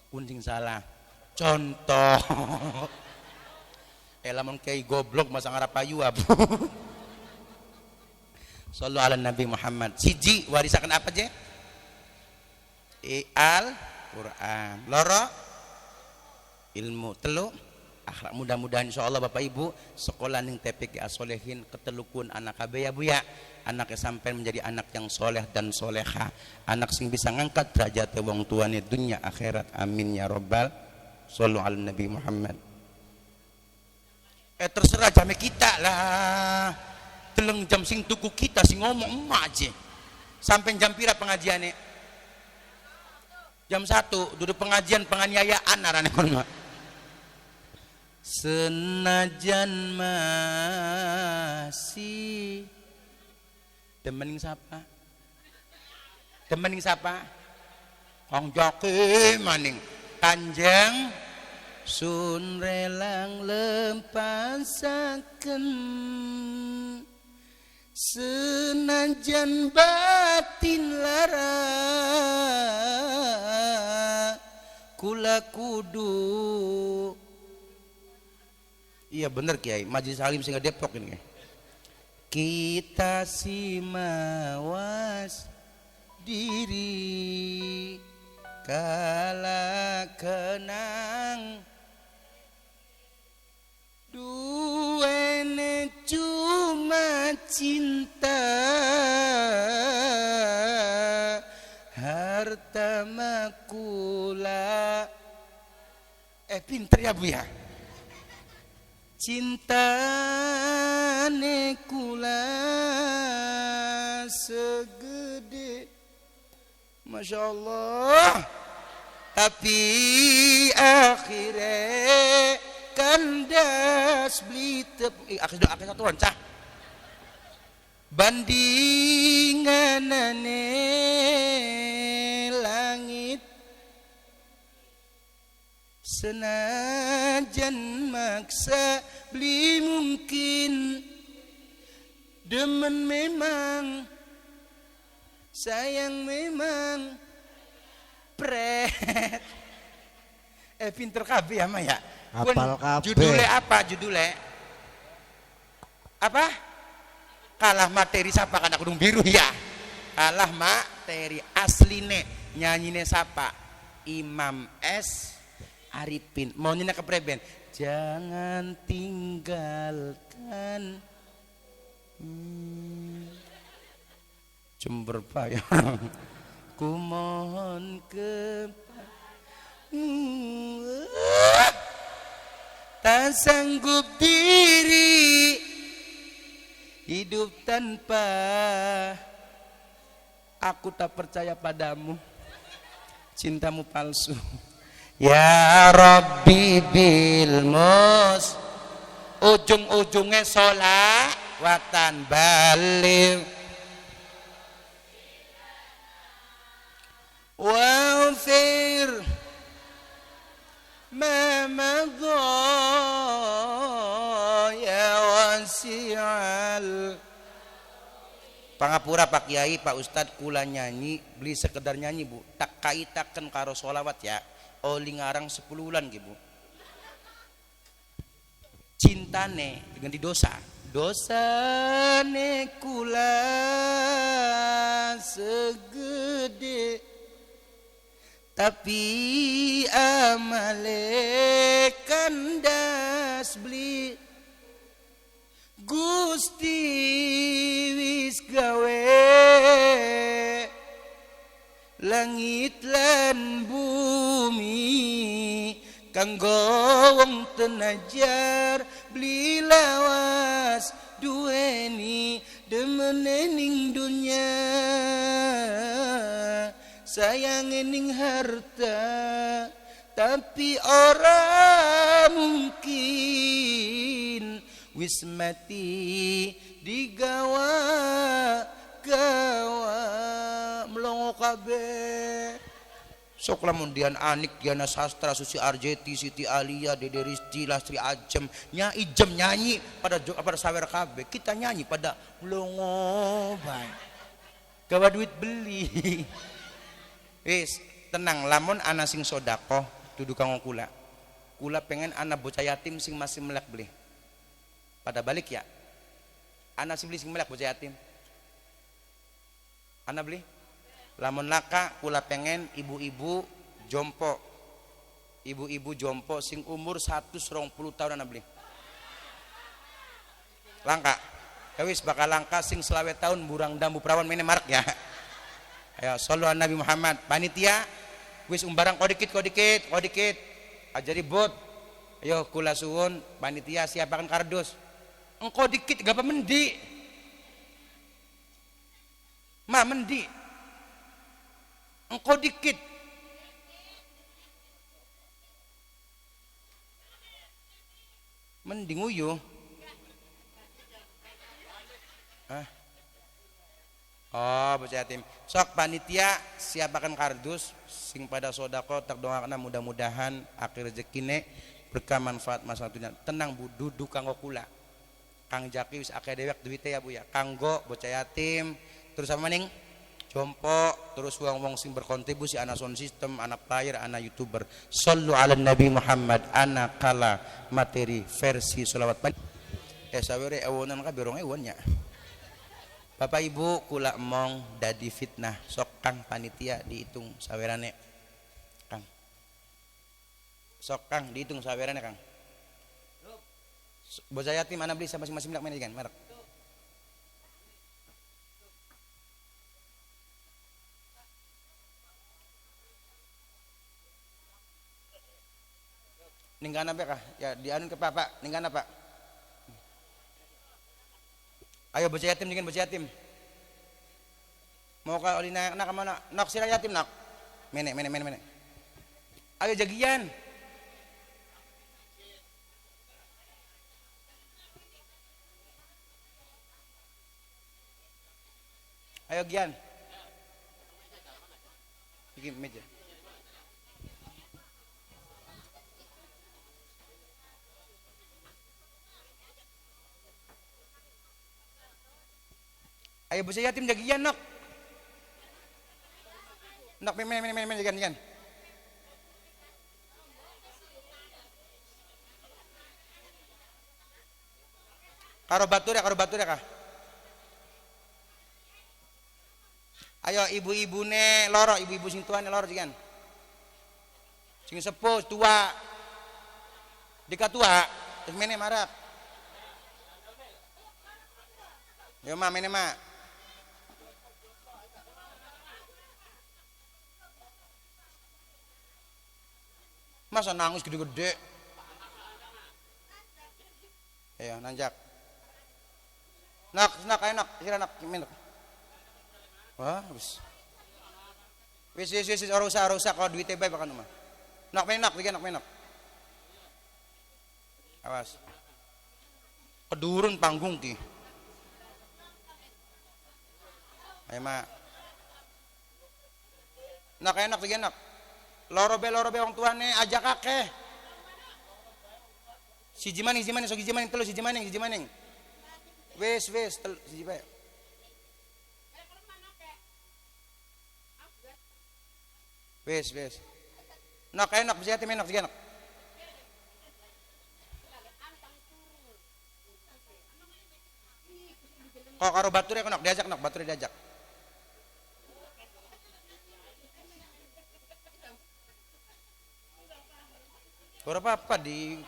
Kuncing salah. Contoh. Lamun kayak goblok masa ngarap payu abu. Sallu ala Nabi Muhammad. Siji warisakan apa je? Al-Quran. Loro ilmu. Telu akhlak. Mudah-mudahan insyaallah Bapak Ibu sekolah ning TPQ As-Solehin ketelukun anak KB ya Bu ya. Anaknya sampai menjadi anak yang soleh dan soleha. Anak sing bisa ngangkat derajat wong tuane dunia akhirat. Amin ya rabbal. Sallu ala Nabi Muhammad. Terserah jame kita lah. Teleng jam sing tuku kita sing ngomong emak aja. Sampai jam pira pengajiannya? Jam 1 duduk pengajian penganiayaan arane kon mah. Senajan masih demening sapa? Demening sapa? Kang Jaki maning Kanjeng Sun relang lempasaken senajan batin lara kula kudu. Iya bener Kiai, Majelis Alim sehingga Depok ini. Kita si mawas diri kala kenang duene cuma cinta harta makula. Pinter ya Bu ya. Cinta nekula segede Masya Allah, tapi akhirnya kandas beli akhirnya satu rancah bandinganane langit senajan maksa beli mungkin demen memang sayang memang pret. Pinter kabeh ya Maya. Apal kabeh. Judulnya apa? Judulnya apa? Kalah materi siapa kan aku biru ya. Kalah materi asline nyanyine siapa? Imam S. Arifin. Mau nyanyi ke preben? Jangan tinggalkan Jember payah. Ku mohon tak sanggup diri hidup tanpa aku, tak percaya padamu, cintamu palsu. Ya Rabbi bil mus, ujung-ujungnya sholawatan balik wafir ma madha ya wasi'al. Pangapura Pak Kiai, Pak Ustad kula nyanyi, beli sekedar nyanyi Bu, tak kaitaken karo sholawat ya. Oli ngarang 10 bulan Bu. Cintane dengan di dosa. Dosane kula segede tapi amale kandas beli Gusti wis gawe langit lan bumi kanggo wong tenajar beli lawas duweni demenening dunya sayang ning harta tapi ora mungkin wis mati digawa-gawa melongo kabeh. Sok lamun Dian Anik, Diana Sastra, Susi Arjeti, Siti Alia, Dede Risti, Lastri Ajem, Nyai Jem nyanyi pada sawer kabeh. Kita nyanyi pada melongo bae. Gawa duit beli. Wis tenang, lamun ana sing sedekah dudu kanggo kula. Kula pengen ana bocah yatim sing masih melek beli. Pada balik ya. Ana sing beli sing melek bocah yatim. Ana beli? Lamun laka kula pengen ibu-ibu jompo. Ibu-ibu jompo sing umur 120 tahun ana beli. Langka. Ya wis bakal langka sing selawe tahun burang dambu perawan mene marek ya. Ayo sallu ala Nabi Muhammad. Panitia wis umbarang kodikit. Ajari bot. Ayo kula suwun panitia siapakan kardus. Engko dikit gak apa mendi. Ma mendi. Engko dikit. Mending uyu. Oh, bocah yatim. Sok panitia siapakan kardus sing pada sodako tak doakan mudah-mudahan akhir rezekine berkah manfaat masa dunia. Tenang Bu, duduk kanggo kula. Kang Jaki wis akeh dewek duite ya Bu ya. Kanggo bocah yatim, terus apa maning? Jompo, terus wong-wong sing berkontribusi anak sound system, anak player, anak YouTuber. Sallu ala Nabi Muhammad, anak kala materi versi sholawat. Sawere ewonan ka berong ewon nya. Bapak Ibu kula emong dadi fitnah sok Kang panitia dihitung sawerane Kang. Sok Kang dihitung sawerane Kang. Bocah yatim mana beli masing-masing milak mana kan merek. Ninggana be kah? Ya dianun ke Pak, ninggana Pak. Ayo bocah yatim dengan bocah yatim. Mau ka olina nak mana? Nak sira yatim nak. Mene. Ayo jagian. Ayo Gian. Bikin meja. Ayo bocah yatim jagian nak. Nak men jagian. Karo batur ya kah? Ayo ibu-ibu ne loro, ibu-ibu sing tua ne loro jigan. Sing sepuh tua. Dika tua, terus mene marak. Yo mah mene mah. Masa nangis gede-gede. Ayo nanjak. Nak, ayo nak, sira nak, minum. Wah, wis. Wis, ora usah kalau duitnya bae bakan mah. Nak menak, tiga nak menak. Awas. Kedurun panggung ki. Ayo mak. Nak enak tiga nak. Loro be orang tuane ajak akeh. Siji maning sok siji maning telu siji maning. Wis siji bae. Wes. Nak enak bisa hati enak juga nak. Kok karo batur ya nak diajak nak batur diajak. Berapa apa di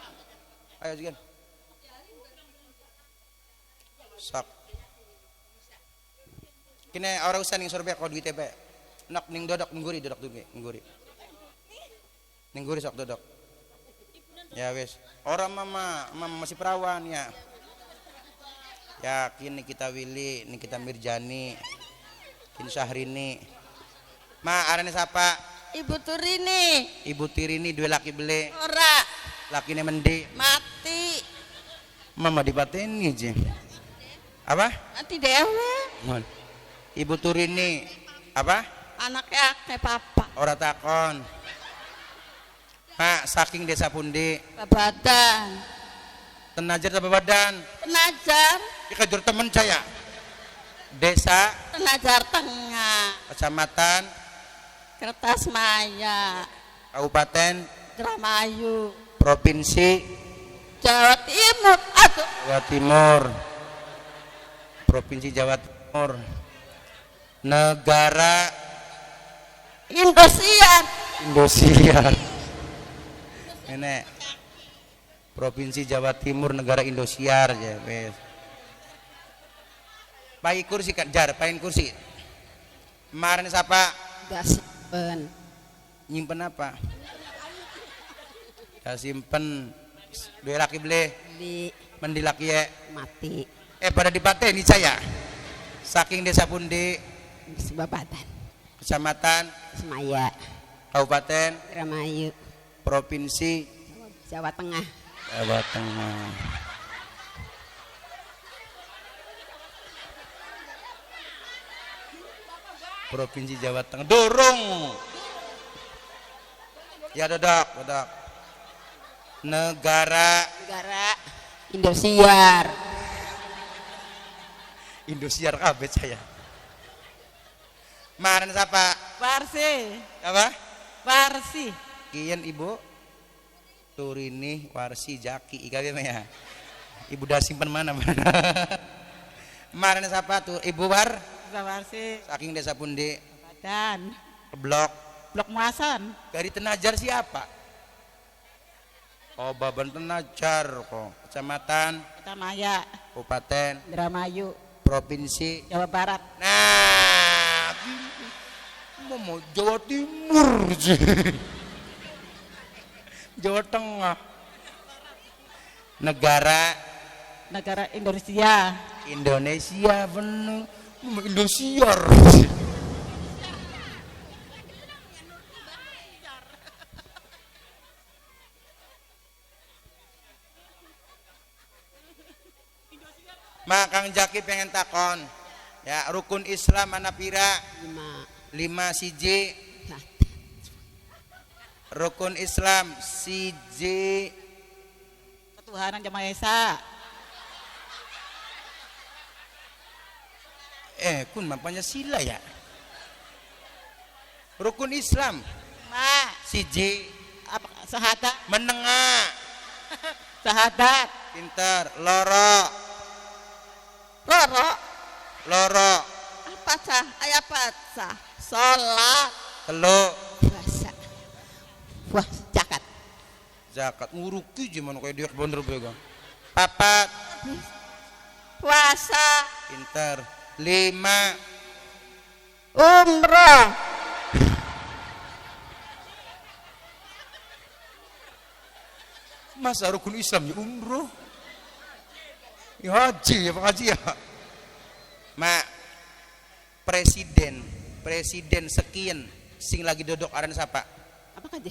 ayo juga. Sak. Kini orang usah ning sorbet kau duit tebe. Nak ning dodok nengguri nengguri sok dodok ya wes orang mama masih perawan ya kini kita Willy nih kita Mirjani kini Syahrini arane siapa Ibu Tirini dua laki beli ora lakine mendi mati mama dipateni aja apa mati dewe Ibu Turini apa anaknya akeh papa ora takon Mak saking desa pundi babadan tenajar apa badan tenajar ikajur temen saya desa tenajar tengah kecamatan kertas maya kabupaten Indramayu provinsi Jawa Timur Jawa Timur provinsi Jawa Timur negara Indosiar ini provinsi Jawa Timur negara Indosiar ya wes pai kursi kan jar pain kursi kemarin siapa udah simpen nyimpen apa udah simpen dua laki beli di mendi laki ya mati pada dipateni saya saking desa pundi Babadan kecamatan Semaya kabupaten Indramayu provinsi Jawa Tengah provinsi Jawa Tengah dorong ya dodok negara Indosiar kabeh saya Maren siapa? Warsi Apa? Warsi Kian ibu Turini Warsi Jaki ikawe ya ibu dah simpen mana Maren siapa tuh ibu Warsi saking desa pundi Badan blok Muasan dari tenajar siapa oh baban tenajar kok kecamatan Maya kabupaten Indramayu provinsi Jawa Barat nah mau Jawa Timur sih Jawa Tengah negara Indonesia bener Indosiar Kang Jaki pengen takon ya rukun Islam mana pira 5 siji rukun Islam siji ketuhanan Yang Maha Esa kun mampanya sila ya rukun Islam siji apa syahadat menengah syahadat pinter loro apa paca aya paca salat telu Puasa. Puas zakat. zakat nguruki gimana kayak dia bener begang papat puasa pinter lima umroh masa rukun Islam ya umroh ya haji ya Pak Haji ya mak presiden sekian sing lagi dodok aran siapa Apa kaje?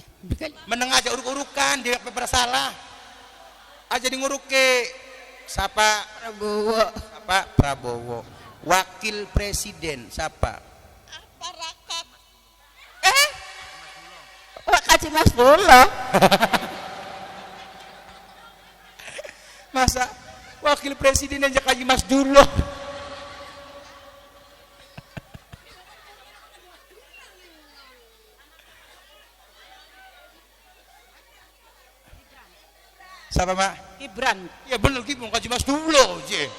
meneng aja uruk-urukan dia pernah salah aja di nguruke siapa Prabowo wakil presiden siapa parakat Kaji Mas Dulu masa wakil presiden aja Kaji Mas dulu siapa mak Gibran. ya bener gitu Kaji Mas dulu je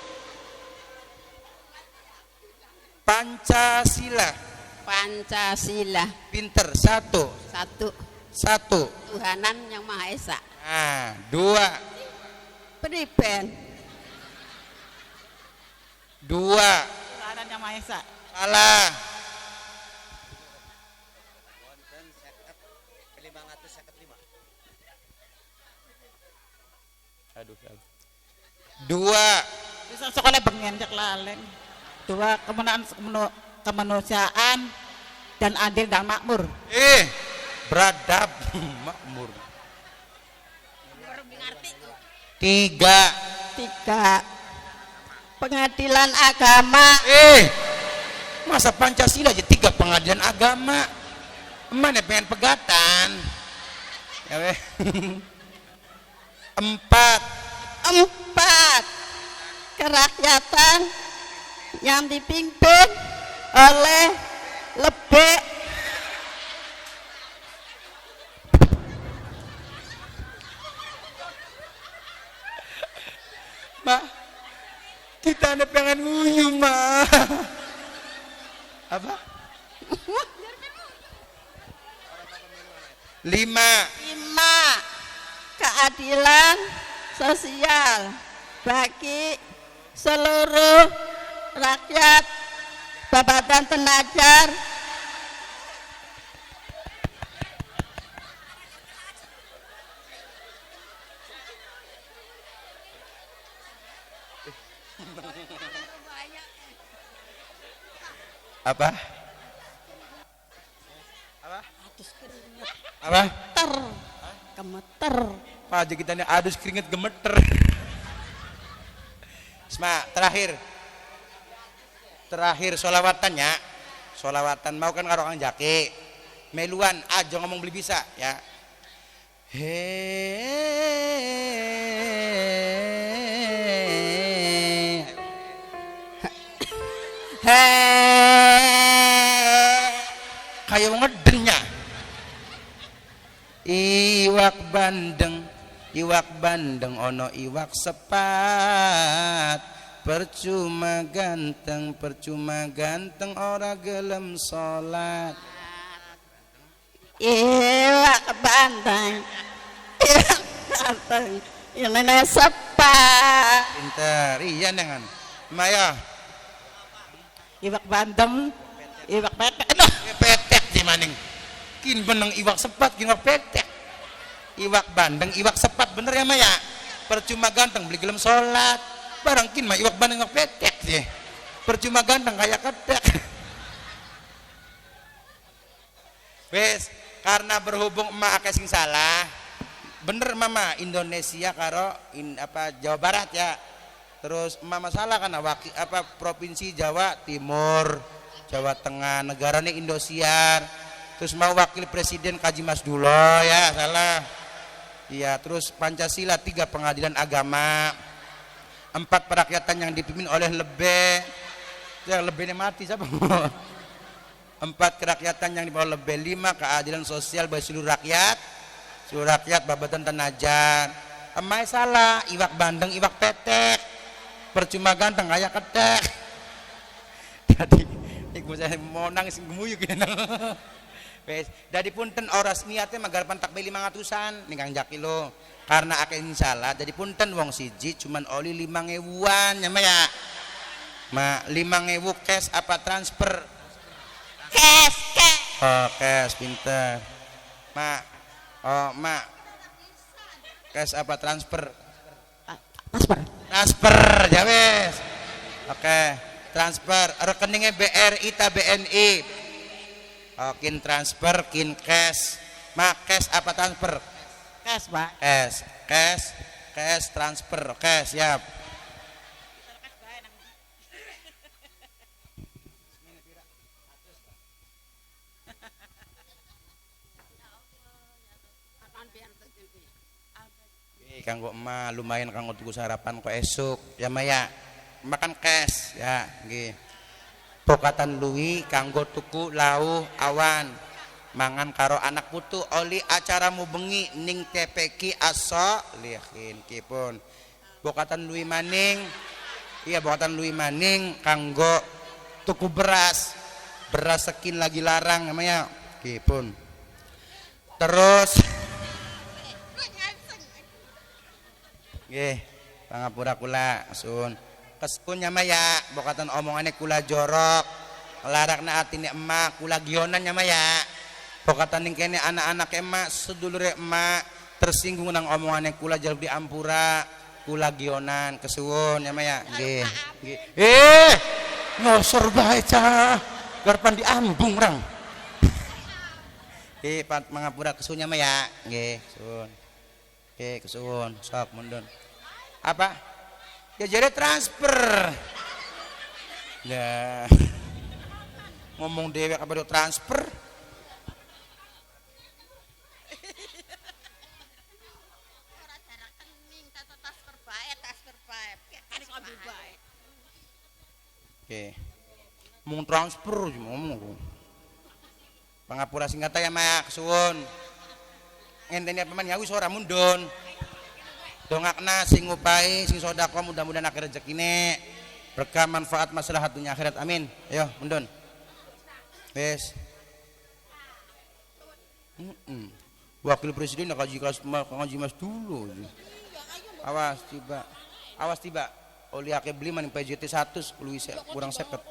Pancasila Pancasila pinter satu Tuhanan yang Maha Esa nah dua Priben Tuhan yang Maha Esa. salah aduh dua Bisa sekolah bengen cek lalen. Dua kemanusiaan dan adil dan makmur. beradab makmur tiga pengadilan agama masa Pancasila aja tiga pengadilan agama mana pengen pegatan ya weh empat kerakyatan yang dipimpin oleh Lebek mak kita ada pengen nguyu mak apa lima keadilan sosial bagi seluruh rakyat Babatan Tenajar apa apa gemeter Pak aja kita nih adus keringet gemeter Isma terakhir solawatannya solawatan mau kan karo Kang Jaki meluan aja ngomong beli bisa ya kayak ngedenya iwak bandeng ono iwak sepat percuma ganteng ora gelem salat iwak bandeng ini sepat pinter iya dengan Maya Iwak bandeng, iwak petek. petek di maning kin beneng iwak sepat kin iwak petek iwak bandeng iwak sepat bener ya Maya percuma ganteng beli gelem salat barang kin mah iwak bandeng iwak petek sih percuma ganteng kayak ketek wes karena berhubung emak akeh sing salah bener mama Indonesia karo Jawa Barat ya terus emak masalah karena provinsi Jawa Timur Jawa Tengah negaranya Indosiar terus mau wakil presiden Kaji Mas Dulo ya salah iya terus Pancasila 3 pengadilan agama 4 perakyatan yang dipimpin oleh Lebek yang Lebeknya mati siapa 4 kerakyatan yang dipimpin oleh Lebek 5 keadilan sosial bagi seluruh rakyat Babatan Tenajar emai salah iwak bandeng iwak petek percuma ganteng kayak ketek jadi saya mau nangis gemuyuk ya. Wes, dadi punten oras niatnya magarpan takbir 500-an ning jaki lo. Karena akan salah jadi punten wong siji cuman oli 5.000-an ya ma ya. Ma 5.000 cash apa transfer? Kes. Oh, cash pinter. Ma. Oh, ma. Cash apa transfer? Paspor. Transfer ya wes. Oke, transfer rekeningnya BRI ta BNI. Oh, kin transfer, kin cash. Ma cash apa transfer? Kes, Pak. Cash transfer. Oke, siap. Kanggo emak lumayan kanggo tuku sarapan kok esuk ya Maya makan cash ya nggih pokatan luwi kanggo tuku lauh awan mangan karo anak putu oli acaramu bengi ning TPQ aso lihin kipun pokatan luwi maning iya pokatan luwi maning kanggo tuku beras sekin lagi larang namanya kipun terus nggih pangapura kula sun keskunnya maya bokatan omongannya kula jorok larakna atine emak kula gionan nya maya bokatan ning kene anak-anak emak sedulure emak tersinggung nang omongannya kula jaluk diampura kula gionan kesuwun nya maya nggih ngosor bae cah garpan diambung rang pat mangapura kesunya maya nggih sun oke kesuwun sok mundun apa ya jadi transfer ya ngomong dewek apa transfer oke ngomong transfer cuma ngomong pangapura singkata ya mak kesuwun ngenteni apa man ya wis ora mundun dongakna sing ngupai sing sedekah mudah-mudahan akhir rezekine berkah manfaat maslahat dunia akhirat amin ayo mundun wes wakil presiden ngaji mas dulu awas tiba oli ake beli maning PJT 100 kurang seket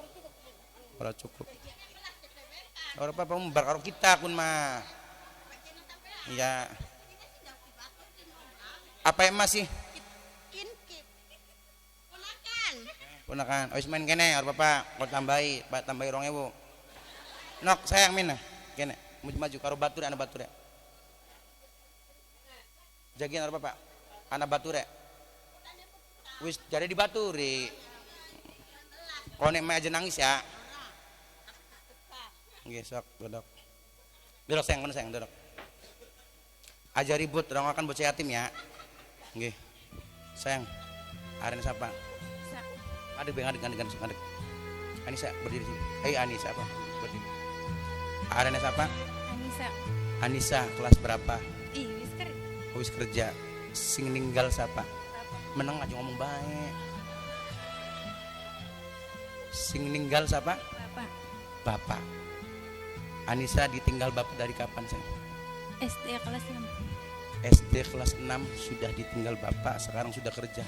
ora cukup ora apa membar karo kita kun mah iya apa yang masih ponakan wis main kene arep apa kok tambahi Pak tambahi 2000 nok sayang min kene maju karo batur ana batur ya jagian arep apa ana batur ya wis jadi dibaturi konek mah aja nangis ya nggih sok dodok dodok sayang kono sayang dodok aja ribut orang akan bocah yatim ya nggih sayang arena siapa adek Anissa berdiri sini Anissa apa berdiri arena siapa Anissa kelas berapa wis kerja sing ninggal siapa meneng aja ngomong baik sing ninggal siapa bapak Anissa ditinggal bapak dari kapan sayang SD kelas 6 SD kelas 6 sudah ditinggal bapak sekarang sudah kerja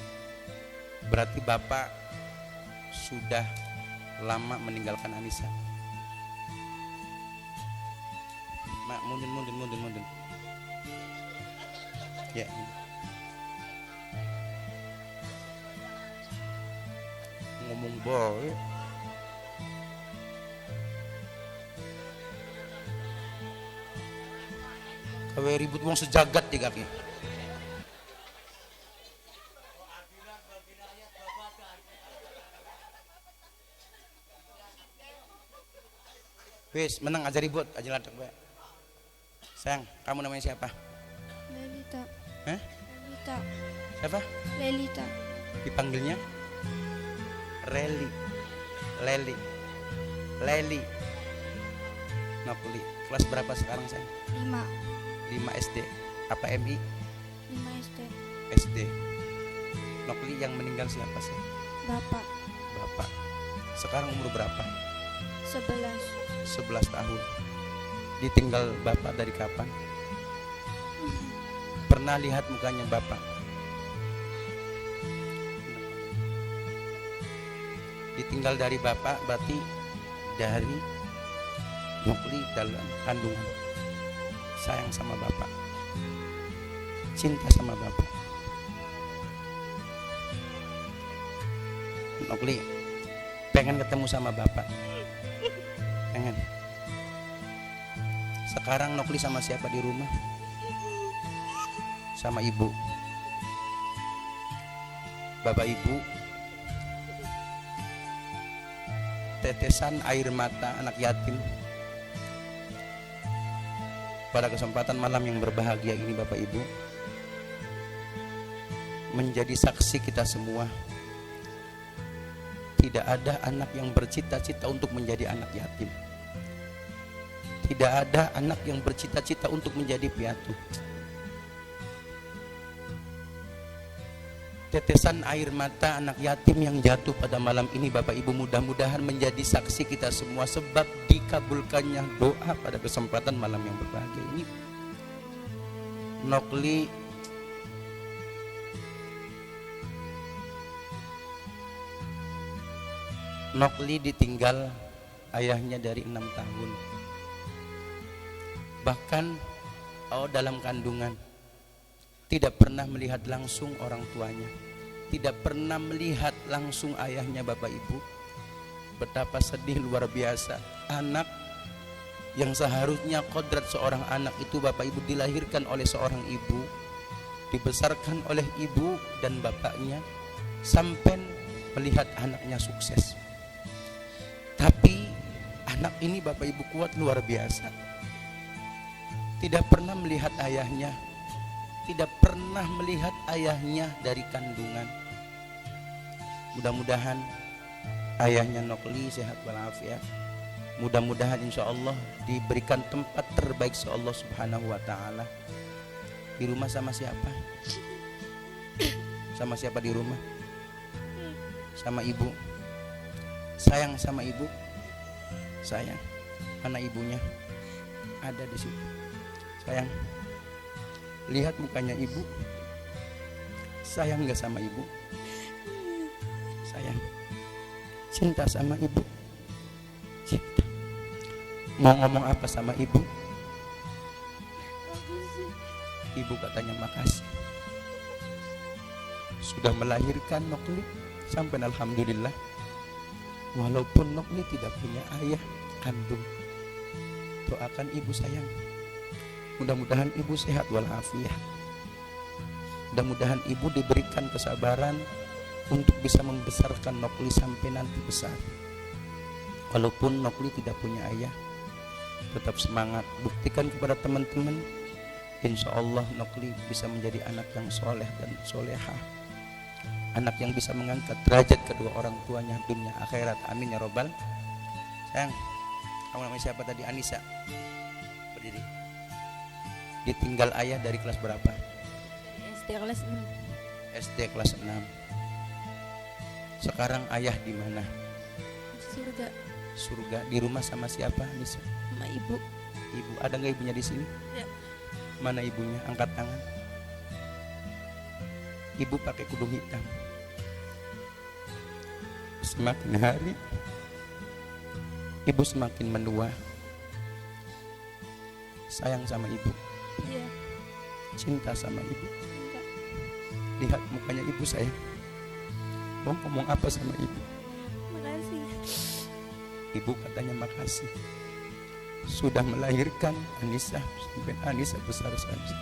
berarti bapak sudah lama meninggalkan Anissa mak mundun ya ngomong boy kawe ribut wong sejagat di kaki wis menang aja ribut aja ladek bae sayang kamu namanya siapa Lelita siapa Lelita dipanggilnya Leli Nokli kelas berapa sekarang sayang 5 SD apa MI 5 SD Nokli yang meninggal siapa sih Bapak sekarang umur berapa 10 11. 11 tahun. Ditinggal bapak dari kapan? Pernah lihat mukanya bapak? Ditinggal dari bapak berarti dari Nokli dalam kandungan. Sayang sama bapak, cinta sama bapak. Nokli pengen ketemu sama bapak, pengen. Sekarang Nokli sama siapa di rumah? Sama ibu. Bapak ibu, tetesan air mata anak yatim pada kesempatan malam yang berbahagia ini, Bapak Ibu, menjadi saksi kita semua. Tidak ada anak yang bercita-cita untuk menjadi anak yatim. Tidak ada anak yang bercita-cita untuk menjadi piatu. Tetesan air mata anak yatim yang jatuh pada malam ini, Bapak Ibu, mudah-mudahan menjadi saksi kita semua sebab dikabulkannya doa pada kesempatan malam yang berbahagia ini. Nokli ditinggal ayahnya dari 6 tahun. Bahkan dalam kandungan tidak pernah melihat langsung orang tuanya, tidak pernah melihat langsung ayahnya. Bapak Ibu, betapa sedih luar biasa. Anak yang seharusnya kodrat seorang anak itu, Bapak Ibu, dilahirkan oleh seorang ibu, dibesarkan oleh ibu dan bapaknya, sampai melihat anaknya sukses. Tapi anak ini, Bapak Ibu, kuat luar biasa. Tidak pernah melihat ayahnya, tidak pernah melihat ayahnya dari kandungan. Mudah-mudahan ayahnya Nokli sehat walafiat. Mudah-mudahan insya Allah diberikan tempat terbaik oleh Allah Subhanahu wa Ta'ala. Di rumah sama siapa? Sama siapa di rumah? Sama ibu. Sayang sama ibu? Sayang. Mana ibunya? Ada di situ. Sayang. Lihat mukanya ibu. Sayang gak sama ibu? Sayang. Cinta sama ibu? Cinta. Mau ngomong apa sama ibu? Ibu katanya makasih. Sudah melahirkan Nokli sampai alhamdulillah. Walaupun Nokli tidak punya ayah kandung, doakan ibu sayang. Mudah-mudahan ibu sehat walafiat. Mudah-mudahan ibu diberikan kesabaran untuk bisa membesarkan Nokli sampai nanti besar. Walaupun Nokli tidak punya ayah, tetap semangat. Buktikan kepada teman-teman, insya Allah Nokli bisa menjadi anak yang soleh dan soleha, anak yang bisa mengangkat derajat kedua orang tuanya dunia akhirat. Amin ya robbal. Sayang, kamu namanya siapa tadi? Anissa. Berdiri. Ditinggal ayah dari kelas berapa? SD kelas 6. SD kelas 6. Sekarang ayah di mana? Surga. Surga. Di rumah sama siapa, Anissa? Sama ibu. Ibu. Ada nggak ibunya di sini? Ya. Mana ibunya? Angkat tangan. Ibu pakai kudung hitam. Semakin hari ibu semakin menua. Sayang sama ibu. Iya. Cinta sama ibu. Enggak. Lihat mukanya ibu sayang. Mau ngomong apa sama ibu? Makasih. Ibu katanya makasih. Sudah melahirkan Anissa sampai Anissa besar saja.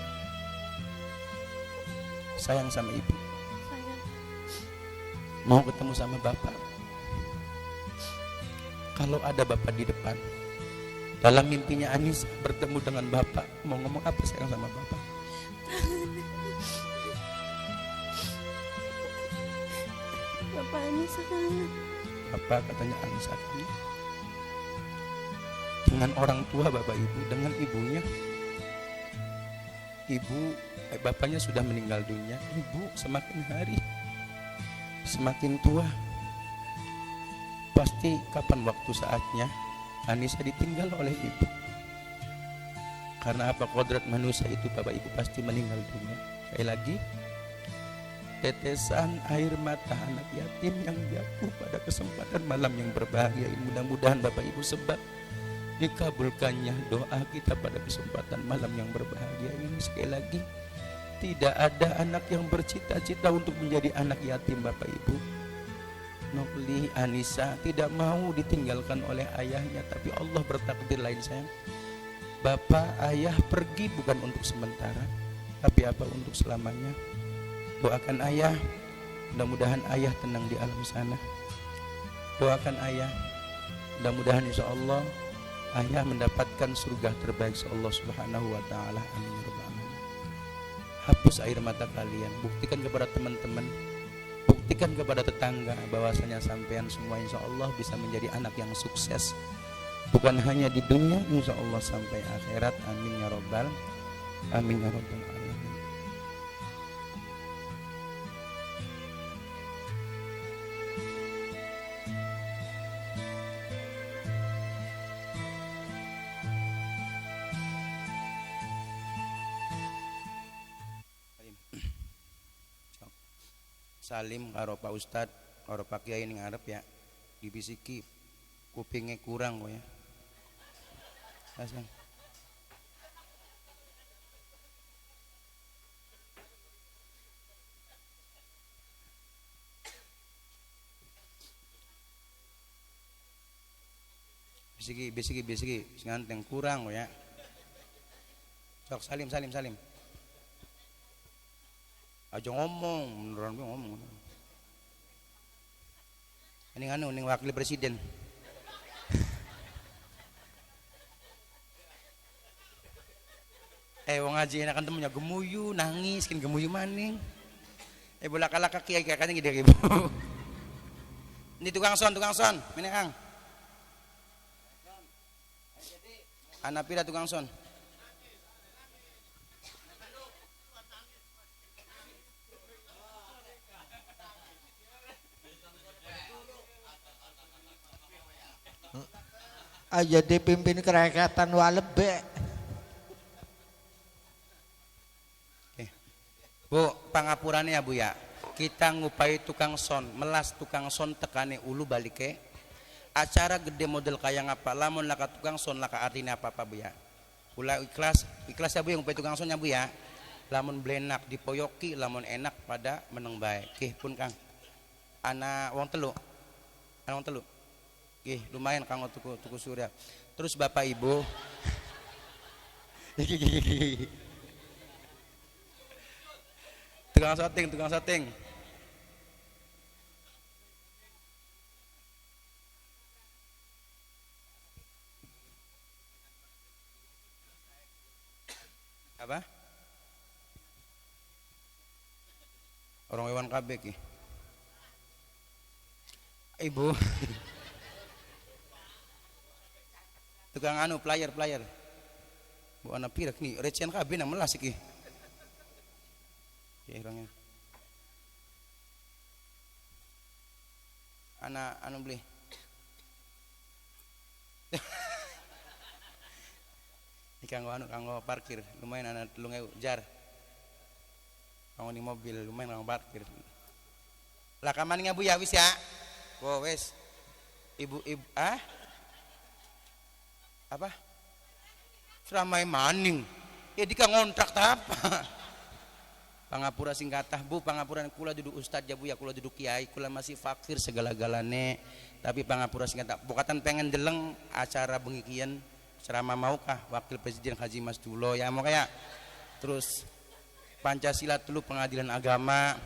Sayang sama ibu. Sayang. Mau ketemu sama bapak. Kalau ada bapak di depan, dalam mimpinya Anissa bertemu dengan bapak, mau ngomong apa sayang sama bapak? Bapak Anissa kangen. Bapak katanya Anissa kangen. Dengan orang tua bapak ibu, dengan ibunya. Bapaknya sudah meninggal dunia. Ibu semakin hari semakin tua. Pasti kapan waktu saatnya Anissa ditinggal oleh ibu. Karena apa? Kodrat manusia itu Bapak Ibu pasti meninggal dunia. Sekali lagi, tetesan air mata anak yatim yang jatuh pada kesempatan malam yang berbahagia ini, mudah-mudahan Bapak Ibu sebab dikabulkannya doa kita pada kesempatan malam yang berbahagia ini. Sekali lagi, tidak ada anak yang bercita-cita untuk menjadi anak yatim Bapak Ibu. Nokli Anissa tidak mau ditinggalkan oleh ayahnya, tapi Allah bertakdir lain sayang. Bapak ayah pergi bukan untuk sementara, tapi apa? Untuk selamanya. Doakan ayah, mudah-mudahan ayah tenang di alam sana. Doakan ayah, mudah-mudahan insya Allah ayah mendapatkan surga terbaik Allah Subhanahu wa ta'ala. Amin ya rabbal alamin. Hapus air mata kalian, buktikan kepada teman-teman, buktikan kepada tetangga bahwasanya sampean semua insya Allah bisa menjadi anak yang sukses, bukan hanya di dunia, insya Allah sampai akhirat. Amin ya rabbal alamin. Salim karo Pak Ustad, karo Pak Kiai ning arep ya, dibisiki kupingnya kurang kok ya. Asal. Bisiki, nganteng kurang kok ya. Sok salim. Aja ngomong, beneran ngomong. Ini wakil presiden. Wong ngaji enakan temunya gemuyu, nangis, kan gemuyu maning. Bola kalak kiai kakaknya gede ibu. Ini tukang son, ini Kang. Anak pira tukang son. Aja dipimpin kerekatan walebek. Bu, pangapurannya ya Bu ya. Kita ngupai tukang son, melas tukang son tekane ulu balik ke. Acara gede model kayak ngapa, lamun laka tukang son laka artinya apa Bu ya. Kula ikhlas ya Bu yang ngupai tukang sonnya Bu ya. Lamun blenak dipoyoki, lamun enak pada meneng baik. Pun Kang. Ana wong telu. Lumayan Kang tuku surya. Terus Bapak Ibu tukang syuting. Apa? Orang hewan kabeh ki. Ibu tukang player bu anak pirak nih recehan kabin yang melas iki orangnya anak beli ini kanggo parkir lumayan anak 3.000 jar kanggo di mobil lumayan kanggo parkir lah kamannya Bu ya wis ya wis ibu apa seramai maning ya dika ngontrak apa pangapura singkatah Bu pangapuran kula duduk ustad ya Bu ya kula duduk kiai kula masih fakir segala-galane tapi pangapura singkatah bokatan pengen deleng acara bengikian ceramah maukah wakil presiden Haji Mas Dulo ya mau kayak terus Pancasila dulu pengadilan agama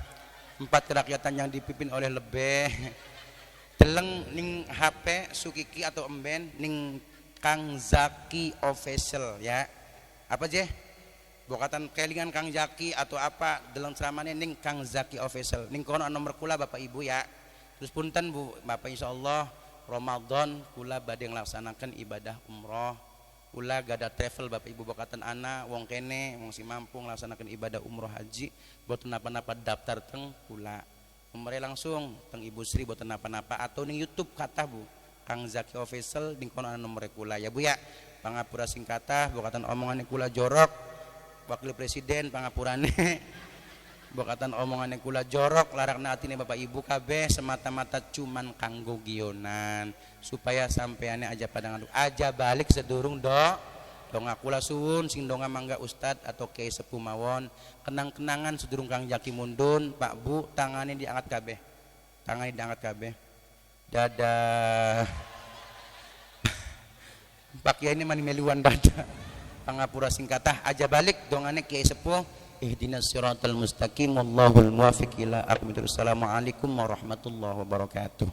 4 kerakyatan yang dipimpin oleh lebeh deleng ning HP Sukiki atau emben ning Kang Zaki official ya apa je bokatan kelingan Kang Zaki atau apa dalam ceramahnya ning Kang Zaki official ning kono nomor kula Bapak Ibu ya terus punten Bu Bapak insyaallah Ramadan kula badhe nglaksanakan ibadah umroh kula gada travel Bapak Ibu bokatan ana wong kene wong si mampu nglaksanakan ibadah umroh haji boten napa-napa daftar teng kula nomere langsung teng Ibu Sri boten napa-napa atau ning YouTube kata Bu Kang Zaki Official dingkon ana nomor kula ya Bu ya. Pangapura singkatah bokatan omongan kula jorok wakil presiden pangapurane bokatan omongan kula jorok larakna atine Bapak Ibu kabeh semata-mata cuman kanggo gionan supaya sampeane aja padangan aja balik sedurung donga kula suwun sing donga mangga Ustad atau Kiai Sepuh mawon kenang-kenangan sedurung Kang Jaki mundun Pak Bu tangannya diangkat kabeh dadah Pak Kiai ini mani meliwan dada pangapura singkatah aja balik dongane Kiai Sepuh ihdinas siratal mustaqim wallahul muwaffiq ila aqwamit. Assalamualaikum warahmatullahi wabarakatuh.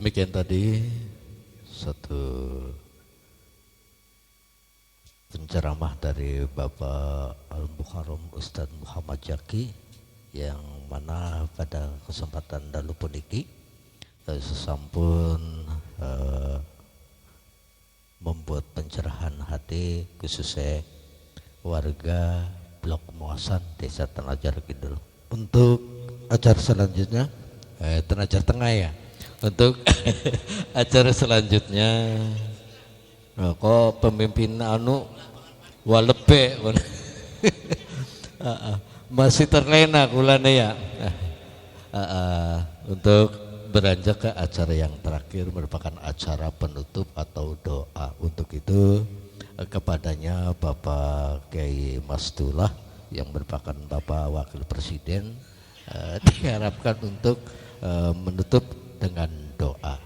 Demikian tadi satu penceramah dari Bapak Al-Muharram Ustadz Muhammad Jaki yang mana pada kesempatan dalu puniki sesampun membuat pencerahan hati khususnya warga Blok Muasan Desa Tenajar Kidul. Untuk acara selanjutnya Tenajar Tengah ya. Untuk acara selanjutnya kok pemimpin anu walebe masih terlena kulane ya. Untuk beranjak ke acara yang terakhir merupakan acara penutup atau doa. Untuk itu kepadanya Bapak Kiai Masdullah yang merupakan Bapak Wakil Presiden diharapkan untuk menutup dengan doa.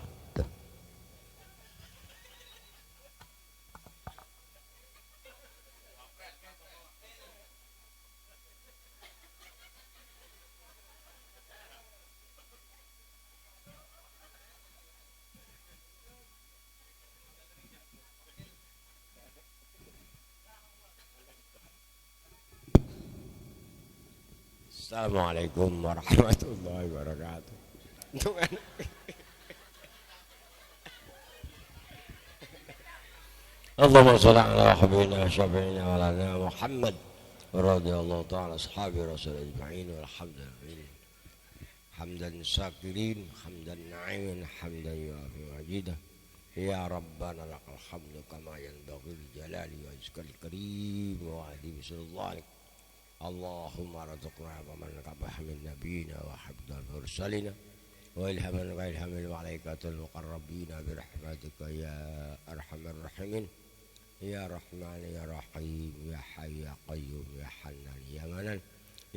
Assalamualaikum warahmatullahi wabarakatuh. Allahumma shalli ala habibina syafi'ina wa ala Muhammad wa radhiyallahu ta'ala ashabi rasul ajma'in walhamdulillah hamdan syakirin hamdan na'imin hamdan yuafi wajidah ya rabbana lakal hamdu kama yanbaghi li jalali wa izkal karim wa adimi sallallahu Allahumma rzuqna wa man kabah min nabiyina wa habdal mursalina wa ilhaman wa ilhamil malaikatul muqarrabina bi rahmatika ya arhamar rahimin ya rahman ya rahim ya hayy ya qayyum ya hannan ya manan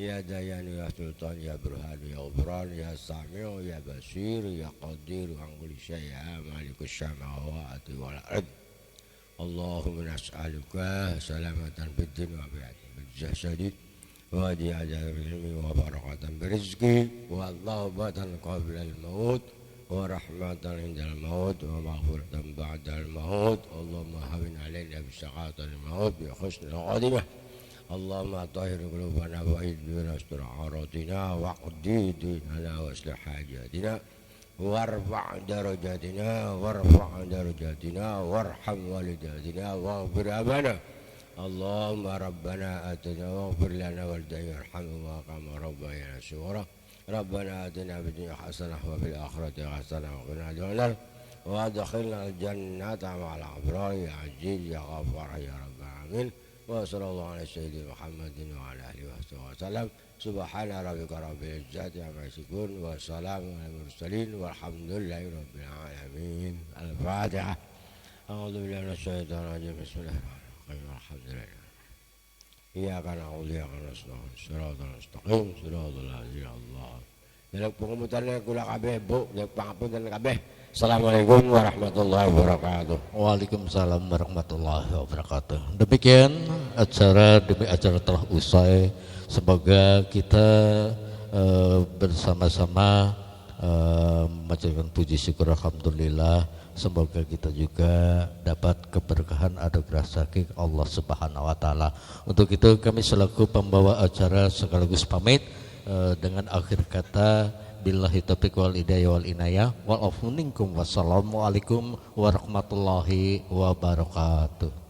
ya dayan ya sultan ya burhan ya ghufran ya sami'u ya basir ya qadir wa kulli syai' ya malikus samawati wal ard Allahumma nas'aluka salamatan fid din wa bil jasadi wa di'ajal ilmi wa barakatan birizqi wa Allahumatan qabla al-maut wa rahmatan indal maut wa maghfiratan ba'dal maut Allahumma hawin alaina bi saqatil maut bi husnil khatimah Allahumma tahhir qulubana wa idna astur auratina wa qdi dinana wa aslih hajatina warfa' darajatina warham walidatina waghfir abana Allahumma rabbana atina waghfir lana walidayna warhamhuma kama rabbayana shighara Rabbana atina fid dunya hasanah wa fil akhirati hasanah wa qina adzabannar wa adkhilna al-jannata ma'al abrar ya aziz ya ghaffar ya rabbal alamin wa sallallahu ala sayyidina Muhammadin wa ala alihi wa sallam subhana rabbika rabbil izzati amma yasifun wa salamun alal mursalin walhamdulillahi rabbil alamin. Al-Fatihah. A'udzu billahi minasy syaithanir rajim. Bismillahirrahmanirrahim. Alhamdulillah. Iyyaka na'budu wa iyyaka nasta'in. Shiratal mustaqim, shiratal ladzina Allah. Dalam pengemutannya kula kabeh Bu, dalam pangapunten kabeh. Assalamualaikum warahmatullahi wabarakatuh. Waalaikumsalam warahmatullahi wabarakatuh. Demikian acara demi acara telah usai. Semoga kita bersama-sama mengucapkan puji syukur alhamdulillah. Semoga kita juga dapat keberkahan anugerah saking Allah Subhanahu wa taala. Untuk itu kami selaku pembawa acara sekaligus pamit dengan akhir kata billahi taufiq wal hidayah wal inayah wal afu minkum wassalamualaikum warahmatullahi wabarakatuh.